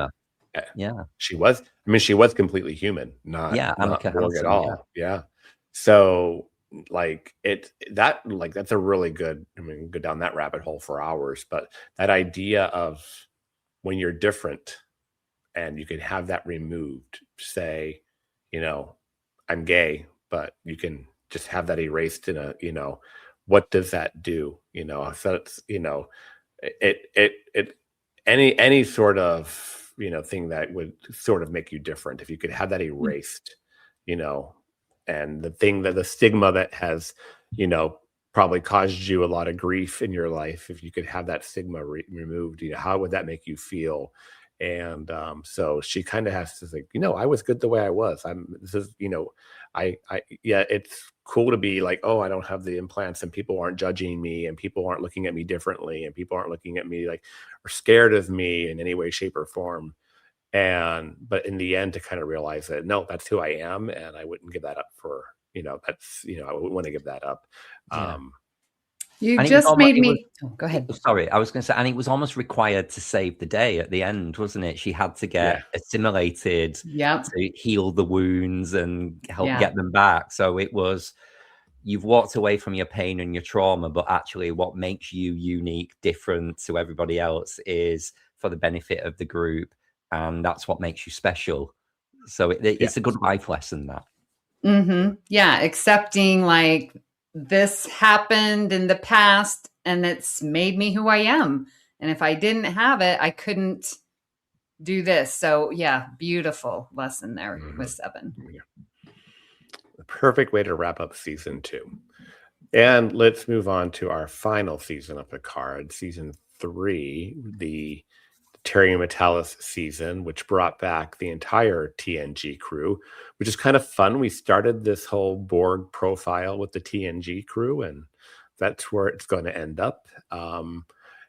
Yeah. She was, I mean, she was completely human, not Borg at all. Yeah. So like that's a really good, I mean, go down that rabbit hole for hours, but that idea of when you're different and you can have that removed, say, you know, I'm gay, but you can just have that erased in a, you know, what does that do? You know, so it's, you know, any sort of, you know, thing that would sort of make you different, if you could have that erased, you know, and the stigma that has, you know, probably caused you a lot of grief in your life, if you could have that stigma removed, you know, how would that make you feel? And so she kind of has to think, you know, I was good the way I was. You know, yeah, it's cool to be like, oh, I don't have the implants and people aren't judging me and people aren't looking at me differently and people aren't looking at me like, or scared of me in any way, shape or form. But in the end, to kind of realize that, no, that's who I am. And I wouldn't give that up for, you know, that's, you know, I wouldn't want to give that up. You just made me go ahead. Sorry, I was going to say, and it was almost required to save the day at the end, wasn't it? She had to get assimilated to heal the wounds and help get them back. So it was, you've walked away from your pain and your trauma, but actually what makes you unique, different to everybody else is for the benefit of the group. And that's what makes you special. So it's a good life lesson, that. Yeah, accepting like this happened in the past and it's made me who I am. And if I didn't have it, I couldn't do this. So yeah, beautiful lesson there with 7. The perfect way to wrap up season 2. And let's move on to our final season of Picard, season 3, the Terry Metalis season, which brought back the entire TNG crew, which is kind of fun. We started this whole Borg profile with the TNG crew, and that's where it's going to end up.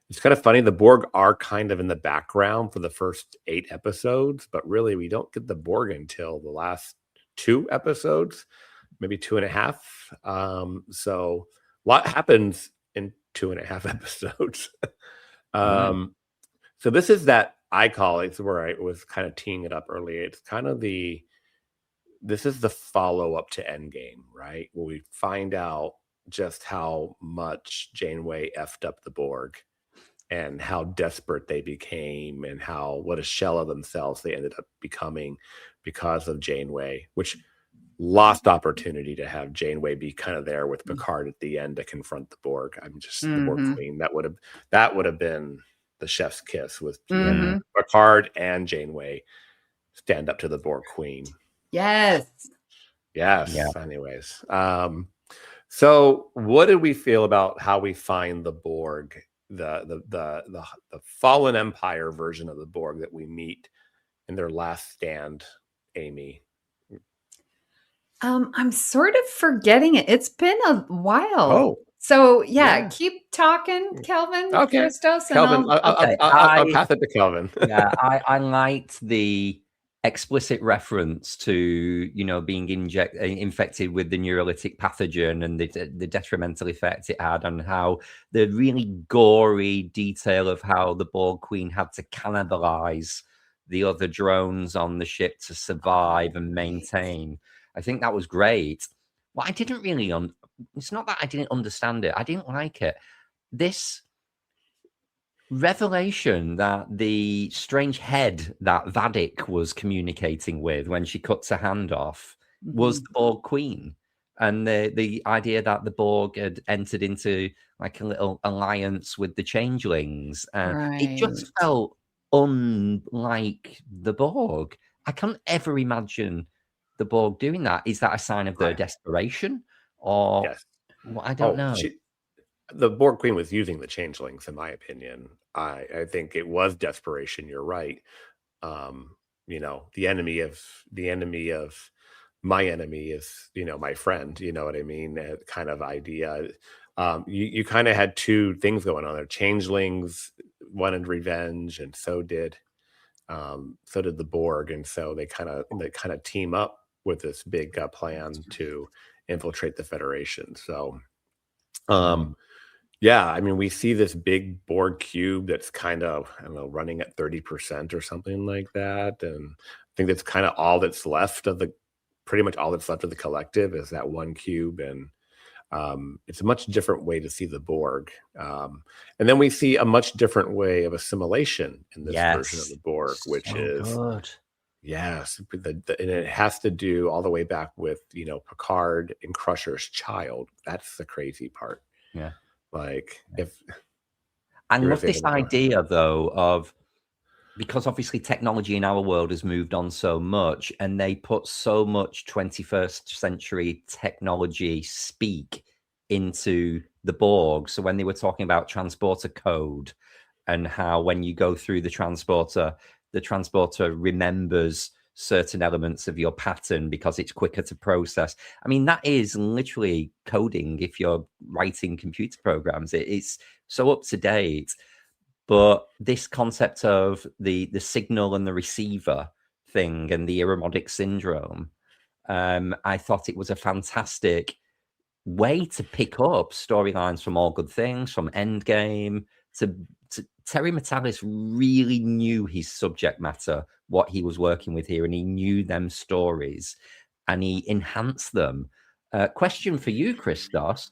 It's kind of funny. The Borg are kind of in the background for the first 8 episodes, but really we don't get the Borg until the last 2 episodes, maybe 2.5. So a lot happens in 2.5 episodes. So this is that I call it, where I was kind of teeing it up earlier. It's kind of this is the follow-up to Endgame, right? Where we find out just how much Janeway effed up the Borg and how desperate they became and what a shell of themselves they ended up becoming because of Janeway, which lost opportunity to have Janeway be kind of there with Picard at the end to confront the Borg. I'm just the Borg Queen. That would have been the chef's kiss, with Picard and Janeway stand up to the Borg Queen. Yes. Yeah. Anyways, so what did we feel about how we find the Borg, the fallen Empire version of the Borg that we meet in their last stand, Amy? I'm sort of forgetting it. It's been a while. Oh. So keep talking, Kelvin. Okay, Christos, Kelvin. I'll pass it to Kelvin. I liked the explicit reference to being infected with the neurolytic pathogen and the detrimental effect it had, and how the really gory detail of how the Borg Queen had to cannibalize the other drones on the ship to survive and maintain. I think that was great. What I didn't really it's not that I didn't understand it. I didn't like it. This revelation that the strange head that Vadik was communicating with when she cuts her hand off was the Borg Queen. And the idea that the Borg had entered into like a little alliance with the changelings. It just felt unlike the Borg. I can't ever imagine the Borg doing that. Is that a sign of their desperation? Or well, I don't know. The Borg Queen was using the changelings, in my opinion. I think it was desperation. You're right. The enemy of my enemy is, my friend. You know what I mean? That kind of idea. You kind of had 2 things going on there. Changelings wanted revenge, and so did the Borg, and so they kind of team up with this big plan to infiltrate the Federation. So, we see this big Borg cube that's kind of, running at 30% or something like that, and I think that's kind of all that's left of pretty much all that's left of the collective is that one cube, and it's a much different way to see the Borg. And then we see a much different way of assimilation in this version of the Borg, which is good. Yes, and it has to do all the way back with Picard and Crusher's child. That's the crazy part. Yeah, I love this idea though of, because obviously technology in our world has moved on so much, and they put so much 21st century technology speak into the Borg. So when they were talking about transporter code and how when you go through the transporter remembers certain elements of your pattern because it's quicker to process. I mean, that is literally coding if you're writing computer programs. It's so up to date. But this concept of the signal and the receiver thing and the Irumodic syndrome, I thought it was a fantastic way to pick up storylines from All Good Things, from Endgame. Terry Matalis really knew his subject matter, what he was working with here, and he knew them stories, and he enhanced them. Question for you, Christos.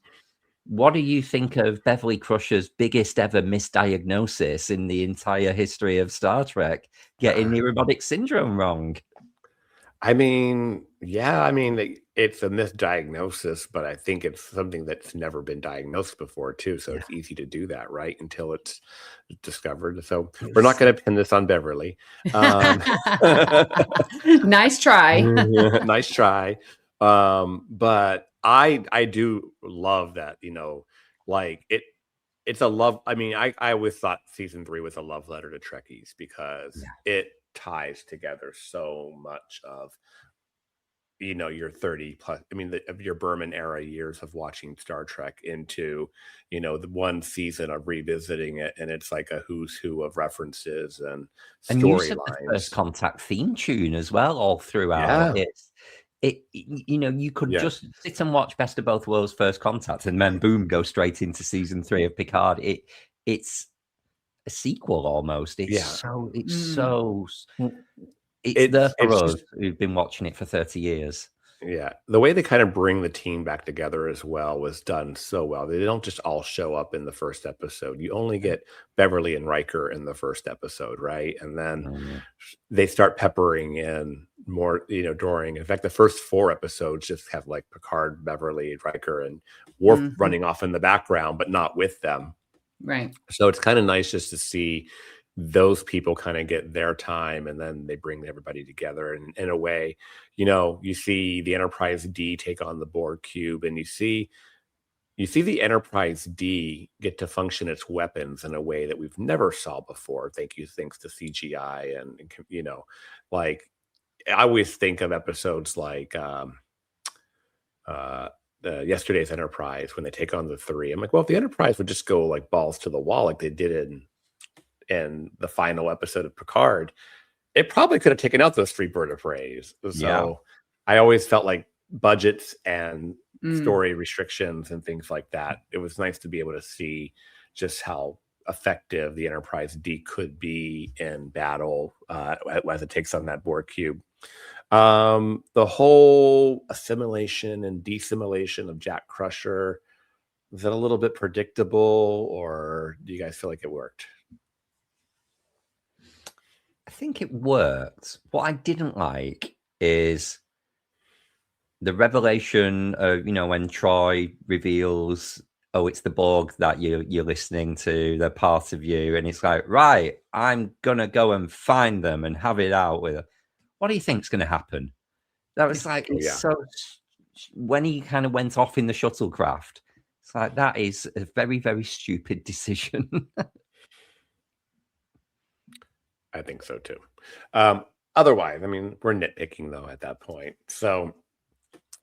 What do you think of Beverly Crusher's biggest ever misdiagnosis in the entire history of Star Trek, getting the Irumodic syndrome wrong? It's a misdiagnosis, but I think it's something that's never been diagnosed before too. So it's easy to do that, right? Until it's discovered. So we're not going to pin this on Beverly. Nice try. Nice try. But I do love that, it's a love. I always thought season 3 was a love letter to Trekkies because it ties together so much of your 30 plus, I mean, of your Berman era years of watching Star Trek into, the one season of revisiting it, and it's like a who's who of references and And use of the First storylines. Contact theme tune as well, all throughout. Yeah. You could Yeah. just sit and watch Best of Both Worlds First Contact and then boom, go straight into season 3 of Picard. It's a sequel almost. It's Yeah. it's there for it's us just- who've been watching it for 30 years. Yeah, the way they kind of bring the team back together as well was done so well. They don't just all show up in the first episode. You only get Beverly and Riker in the first episode, right? And then they start peppering in more, during. In fact, the first 4 episodes just have like Picard, Beverly, Riker, and Worf running off in the background, but not with them. Right. So it's kind of nice just to see those people kind of get their time, and then they bring everybody together. And in a way, you see the Enterprise D take on the Borg cube, and you see the Enterprise D get to function its weapons in a way that we've never saw before. Thanks to CGI, and like I always think of episodes like yesterday's Enterprise when they take on the 3. I'm like, well, if the Enterprise would just go like balls to the wall like they did in the final episode of Picard, it probably could have taken out those 3 bird of preys. So I always felt like budgets and story restrictions and things like that, it was nice to be able to see just how effective the Enterprise D could be in battle as it takes on that Borg cube. The whole assimilation and desimilation of Jack Crusher, was that a little bit predictable, or do you guys feel like it worked? I think it worked. What I didn't like is the revelation of, when Troy reveals, oh, it's the Borg that you're listening to, they're part of you. And it's like, right, I'm going to go and find them and have it out with her. What do you think's going to happen? That was like, when he kind of went off in the shuttlecraft, it's like, that is a very, very stupid decision. I think so too. Otherwise, I mean, we're nitpicking though at that point. So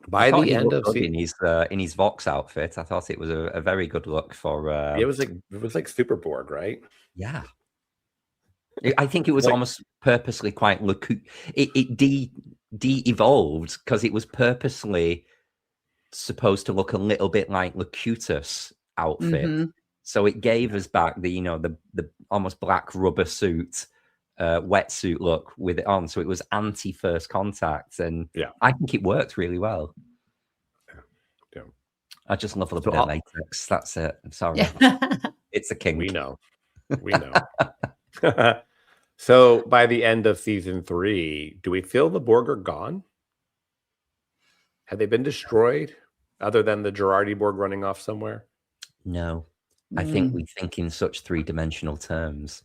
by the end of in his Vox outfit, I thought it was a very good look for. It was like Super Borg, right? Yeah, I think it was almost purposely quite it de-evolved because it was purposely supposed to look a little bit like Locutus outfit. So it gave us back the almost black rubber suit. Wetsuit look with it on, so it was anti First Contact, and I think it worked really well. Yeah. I just love a little bit of latex. That's it. I'm sorry, it's a king. We know. So by the end of season 3, do we feel the Borg are gone? Have they been destroyed, other than the Girardi Borg running off somewhere? No. I think we think in such 3-dimensional terms,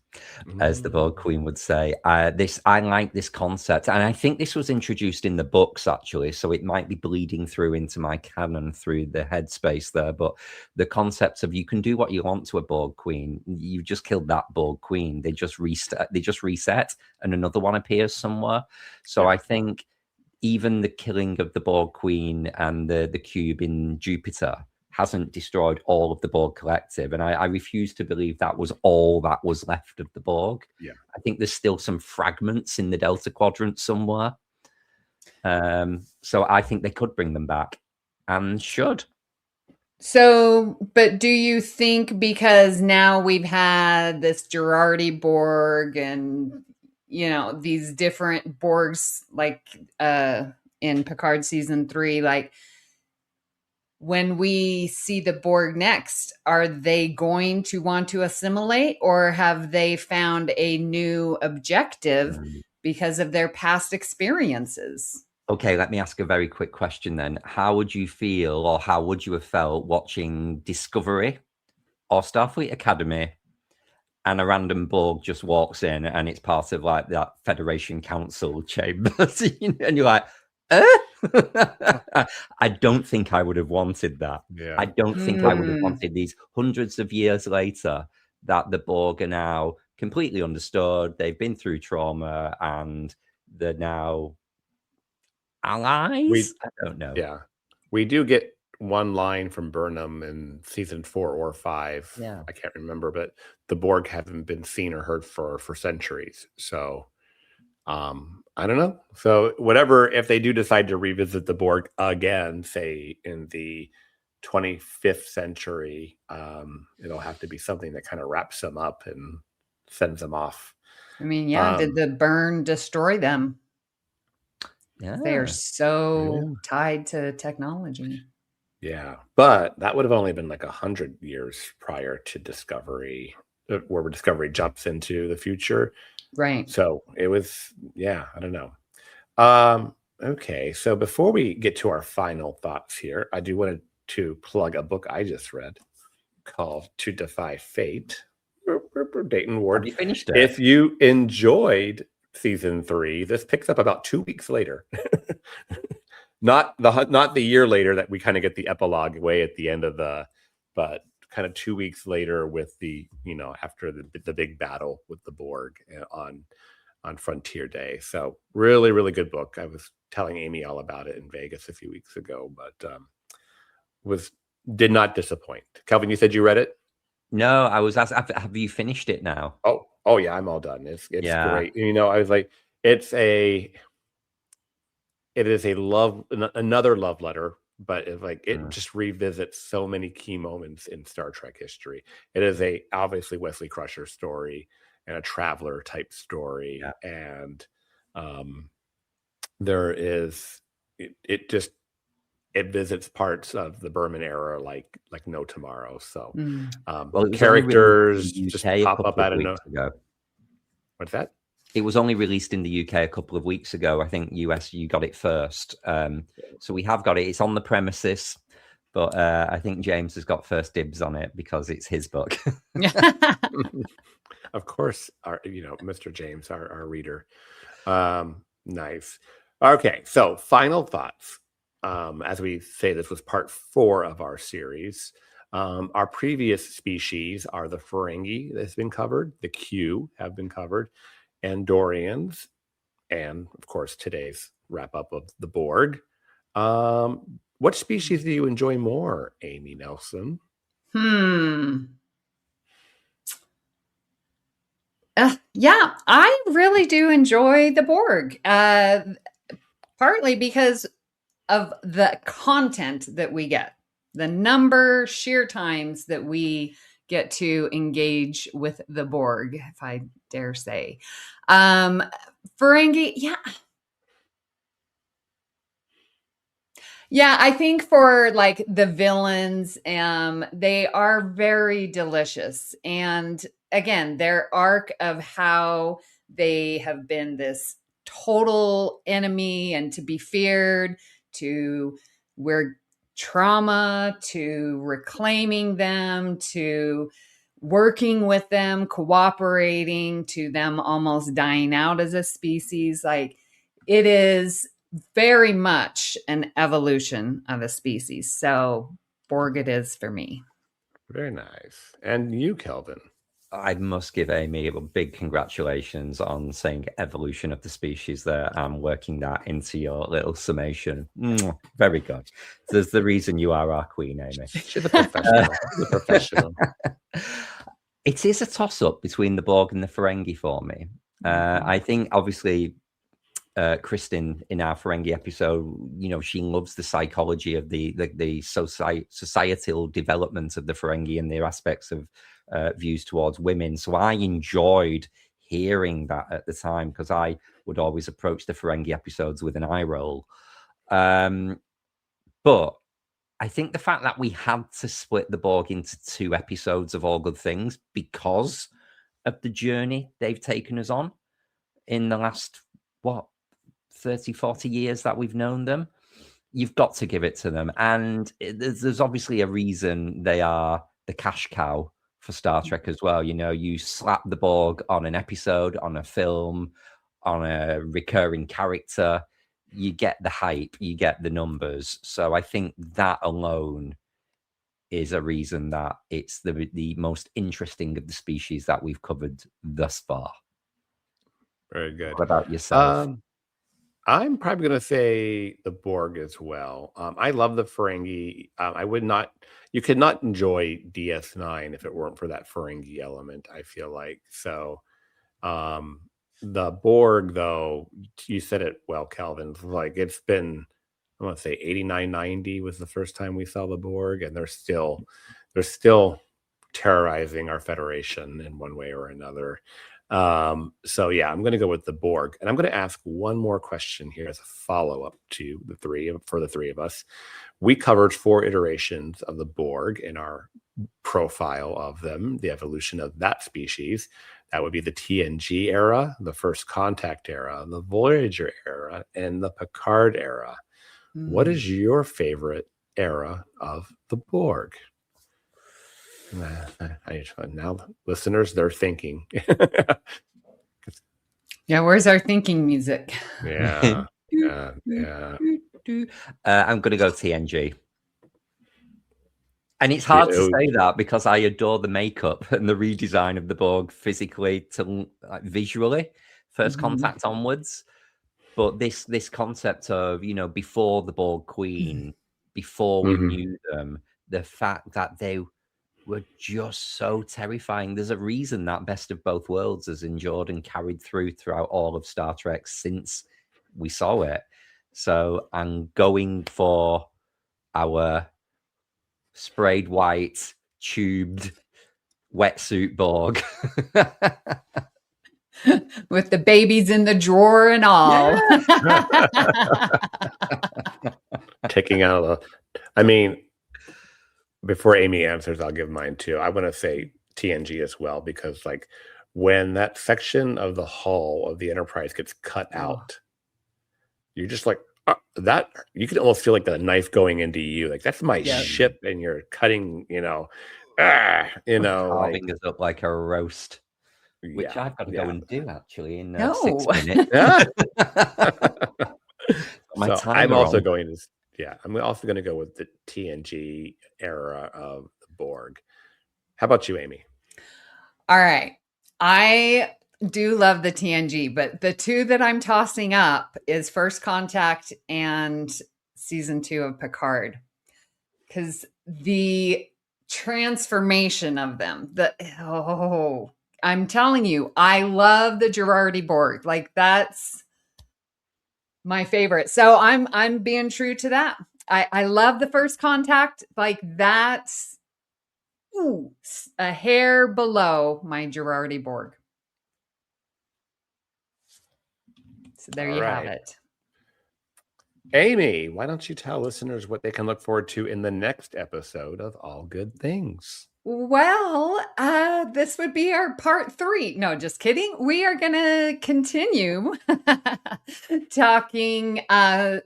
as the Borg Queen would say. I like this concept, and I think this was introduced in the books actually, so it might be bleeding through into my canon through the headspace there. But the concept of you can do what you want to a Borg Queen. You just killed that Borg Queen. They just reset, and another one appears somewhere. So I think even the killing of the Borg Queen and the cube in Jupiter hasn't destroyed all of the Borg collective. And I refuse to believe that was all that was left of the Borg. Yeah. I think there's still some fragments in the Delta Quadrant somewhere. So I think they could bring them back and should. So, but do you think because now we've had this Girardi Borg and, these different Borgs, like in Picard season 3, like, when we see the Borg next, are they going to want to assimilate, or have they found a new objective because of their past experiences? Okay, let me ask a very quick question then. How would you feel, or how would you have felt watching Discovery or Starfleet Academy and a random Borg just walks in and it's part of like that Federation Council chambers and you're like, I don't think I would have wanted that. Yeah. I don't think I would have wanted these hundreds of years later that the Borg are now completely understood. They've been through trauma and they're now allies? I don't know. Yeah, we do get one line from Burnham in season 4 or 5. Yeah. I can't remember, but the Borg haven't been seen or heard for centuries. So I don't know. So whatever, if they do decide to revisit the Borg again, say in the 25th century, it'll have to be something that kind of wraps them up and sends them off. I mean, yeah, did the burn destroy them? Yeah. They are so tied to technology. Yeah, but that would have only been like 100 years prior to Discovery, where Discovery jumps into the future. Right. So it was, yeah, I don't know. Okay, so before we get to our final thoughts here, I do want to plug a book I just read called To Defy Fate. Dayton Ward. Have you finished it? If you enjoyed season 3, this picks up about 2 weeks later. Not the year later that we kind of get the epilogue way at the end of but kind of 2 weeks later with the, after the big battle with the Borg on Frontier Day. So really, really good book. I was telling Amy all about it in Vegas a few weeks ago, but did not disappoint. Kelvin, you said you read it? No, I was asked, have you finished it now? Oh yeah, I'm all done. It's great. I was like, it is another love letter, but it just revisits so many key moments in Star Trek history. It is obviously Wesley Crusher story and a traveler type story. Yeah. And there is, it visits parts of the Berman era like no tomorrow. So characters just pop up out of nowhere. What's that? It was only released in the UK a couple of weeks ago. I think US, you got it first. So we have got it. It's on the premises, but I think James has got first dibs on it because it's his book. Of course, Mr. James, our reader. Nice. Okay, so final thoughts. As we say, this was part 4 of our series. Our previous species are the Ferengi that's been covered. The Q have been covered. Andorians, and of course today's wrap up of the Borg. What species do you enjoy more, Amy Nelson? Yeah, I really do enjoy the Borg, partly because of the content that we get, the sheer times that we get to engage with the Borg, if I dare say. Ferengi, yeah, I think for like the villains, they are very delicious. And again, their arc of how they have been this total enemy and to be feared, to where trauma, to reclaiming them, to working with them, cooperating, to them almost dying out as a species. Like, it is very much an evolution of a species. So Borg it is for me. Very nice. And you, Kelvin? I must give Amy a big congratulations on saying evolution of the species there and working that into your little summation. Very good. There's the reason you are our queen, Amy. She's a professional. She's a professional. It is a toss-up between the Borg and the Ferengi for me. I think, obviously, Kristen, in our Ferengi episode, she loves the psychology of the societal development of the Ferengi and their aspects of views towards women. So I enjoyed hearing that at the time because I would always approach the Ferengi episodes with an eye roll. But I think the fact that we had to split the Borg into 2 episodes of All Good Things because of the journey they've taken us on in the last, 30, 40 years that we've known them, you've got to give it to them. And there's obviously a reason they are the cash cow for Star Trek as well. You slap the Borg on an episode, on a film, on a recurring character, you get the hype, you get the numbers. So I think that alone is a reason that it's the most interesting of the species that we've covered thus far. Very good. What about yourself? I'm probably going to say the Borg as well. I love the Ferengi. I would not, you could not enjoy DS9 if it weren't for that Ferengi element, I feel like. So, um, the Borg, though, you said it well, Kelvin. Like it's been, I want to say 89, 90 was the first time we saw the Borg, and they're still terrorizing our Federation in one way or another. So yeah, I'm going to go with the Borg, and I'm going to ask one more question here as a follow-up to the three of us. We covered 4 iterations of the Borg in our profile of them, the evolution of that species. That would be the TNG era, the First Contact era, the Voyager era, and the Picard era. What is your favorite era of the Borg? Now, listeners, they're thinking. Yeah, where's our thinking music? Yeah. I'm going to go TNG. And it's hard to say that because I adore the makeup and the redesign of the Borg physically to visually, First Contact onwards. But this concept of, before the Borg Queen, before we knew them, the fact that they were just so terrifying. There's a reason that Best of Both Worlds has endured and carried throughout all of Star Trek since we saw it. So I'm going for our sprayed white, tubed wetsuit Borg. With the babies in the drawer and all. Taking out I mean, before Amy answers, I'll give mine too. I want to say TNG as well, because like when that section of the hull of the Enterprise gets cut out, you're just like, that you can almost feel like the knife going into you. Like that's my ship, and you're cutting, carving us up like a roast. Which I've got to go and do actually in 6 minutes. I'm also going to go with the TNG era of the Borg. How about you, Amy? All right. I do love the TNG, but the 2 that I'm tossing up is First Contact and season 2 of Picard. Because the transformation of them, I'm telling you, I love the Girardi Borg. Like that's my favorite. So I'm being true to that. I love the First Contact. Like that's a hair below my Girardi Borg. So there you have it. Amy, why don't you tell listeners what they can look forward to in the next episode of All Good Things? Well, this would be our part 3. No, just kidding. We are going to continue talking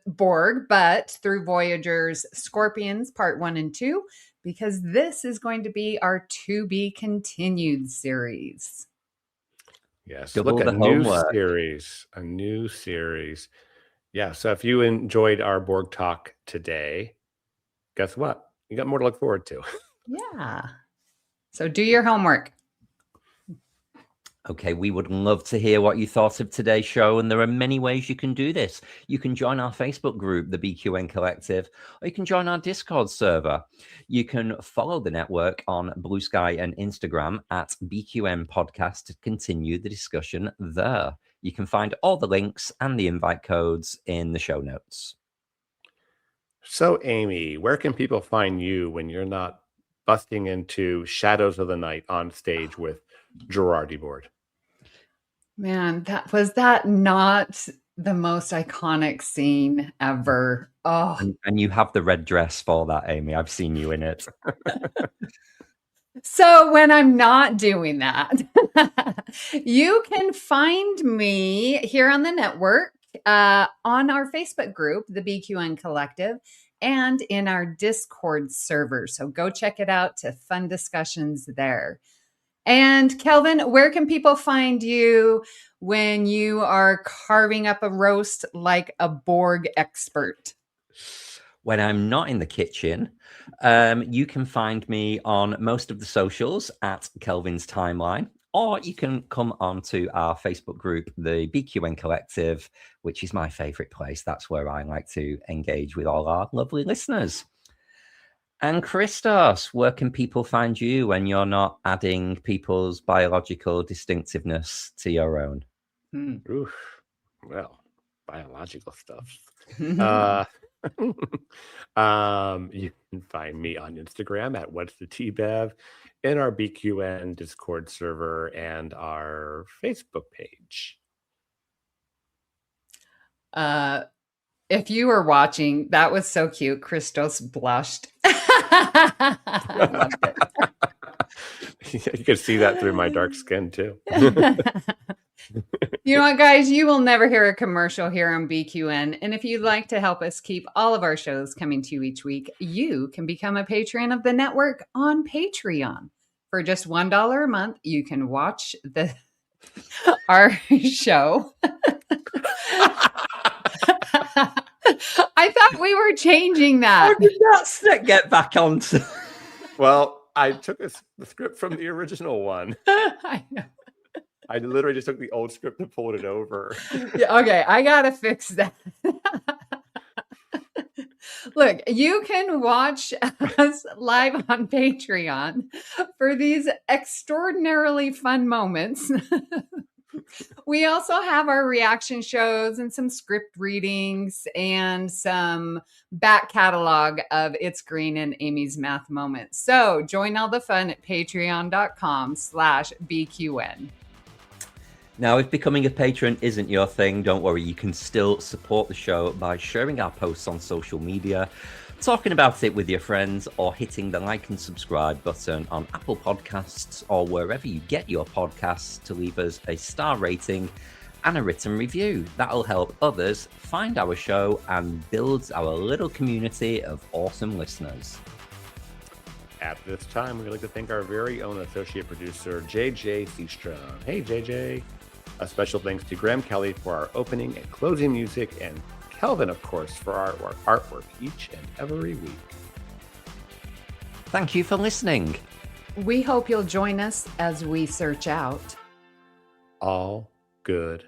Borg, but through Voyager's Scorpions part 1 and 2, because this is going to be our to be continued series. Yes, look, a new series. Yeah, so if you enjoyed our Borg talk today, guess what? You got more to look forward to. Yeah. So do your homework. Okay, we would love to hear what you thought of today's show, and there are many ways you can do this. You can join our Facebook group, the BQN Collective, or you can join our Discord server. You can follow the network on Blue Sky and Instagram at BQN Podcast to continue the discussion there. You can find all the links and the invite codes in the show notes. So, Amy, where can people find you when you're not busting into Shadows of the Night on stage with Girardi Borg? Man, was that not the most iconic scene ever? Oh, and you have the red dress for that, Amy. I've seen you in it. So when I'm not doing that, you can find me here on the network, on our Facebook group, the BQN Collective, and in our Discord server. So go check it out to fun discussions there. And Kelvin, where can people find you when you are carving up a roast like a Borg expert? When I'm not in the kitchen, you can find me on most of the socials at Kelvin's Timeline. Or you can come onto our Facebook group, the BQN Collective, which is my favorite place. That's where I like to engage with all our lovely listeners. And Christos, where can people find you when you're not adding people's biological distinctiveness to your own? Oof. Well, biological stuff. You can find me on Instagram at What's the TBev, in our BQN Discord server, and our Facebook page. If you were watching, that was so cute. Christos blushed. I loved it. You can see that through my dark skin too. You know what, guys? You will never hear a commercial here on BQN. And if you'd like to help us keep all of our shows coming to you each week, you can become a patron of the network on Patreon. For just $1 a month, you can watch our show. I thought we were changing that. How did that get back onto? Well, I took the script from the original one. I know. I literally just took the old script and pulled it over. Yeah, okay, I gotta fix that. Look, you can watch us live on Patreon for these extraordinarily fun moments. We also have our reaction shows and some script readings and some back catalog of It's Green and Amy's Math Moments. So join all the fun at patreon.com/BQN. Now, if becoming a patron isn't your thing, don't worry. You can still support the show by sharing our posts on social media, talking about it with your friends, or hitting the like and subscribe button on Apple Podcasts or wherever you get your podcasts to leave us a star rating and a written review. That'll help others find our show and build our little community of awesome listeners. At this time, we'd like to thank our very own associate producer, JJ Seastrom. Hey, JJ. A special thanks to Graham Kelly for our opening and closing music, and Kelvin, of course, for our artwork each and every week. Thank you for listening. We hope you'll join us as we search out all good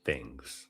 things.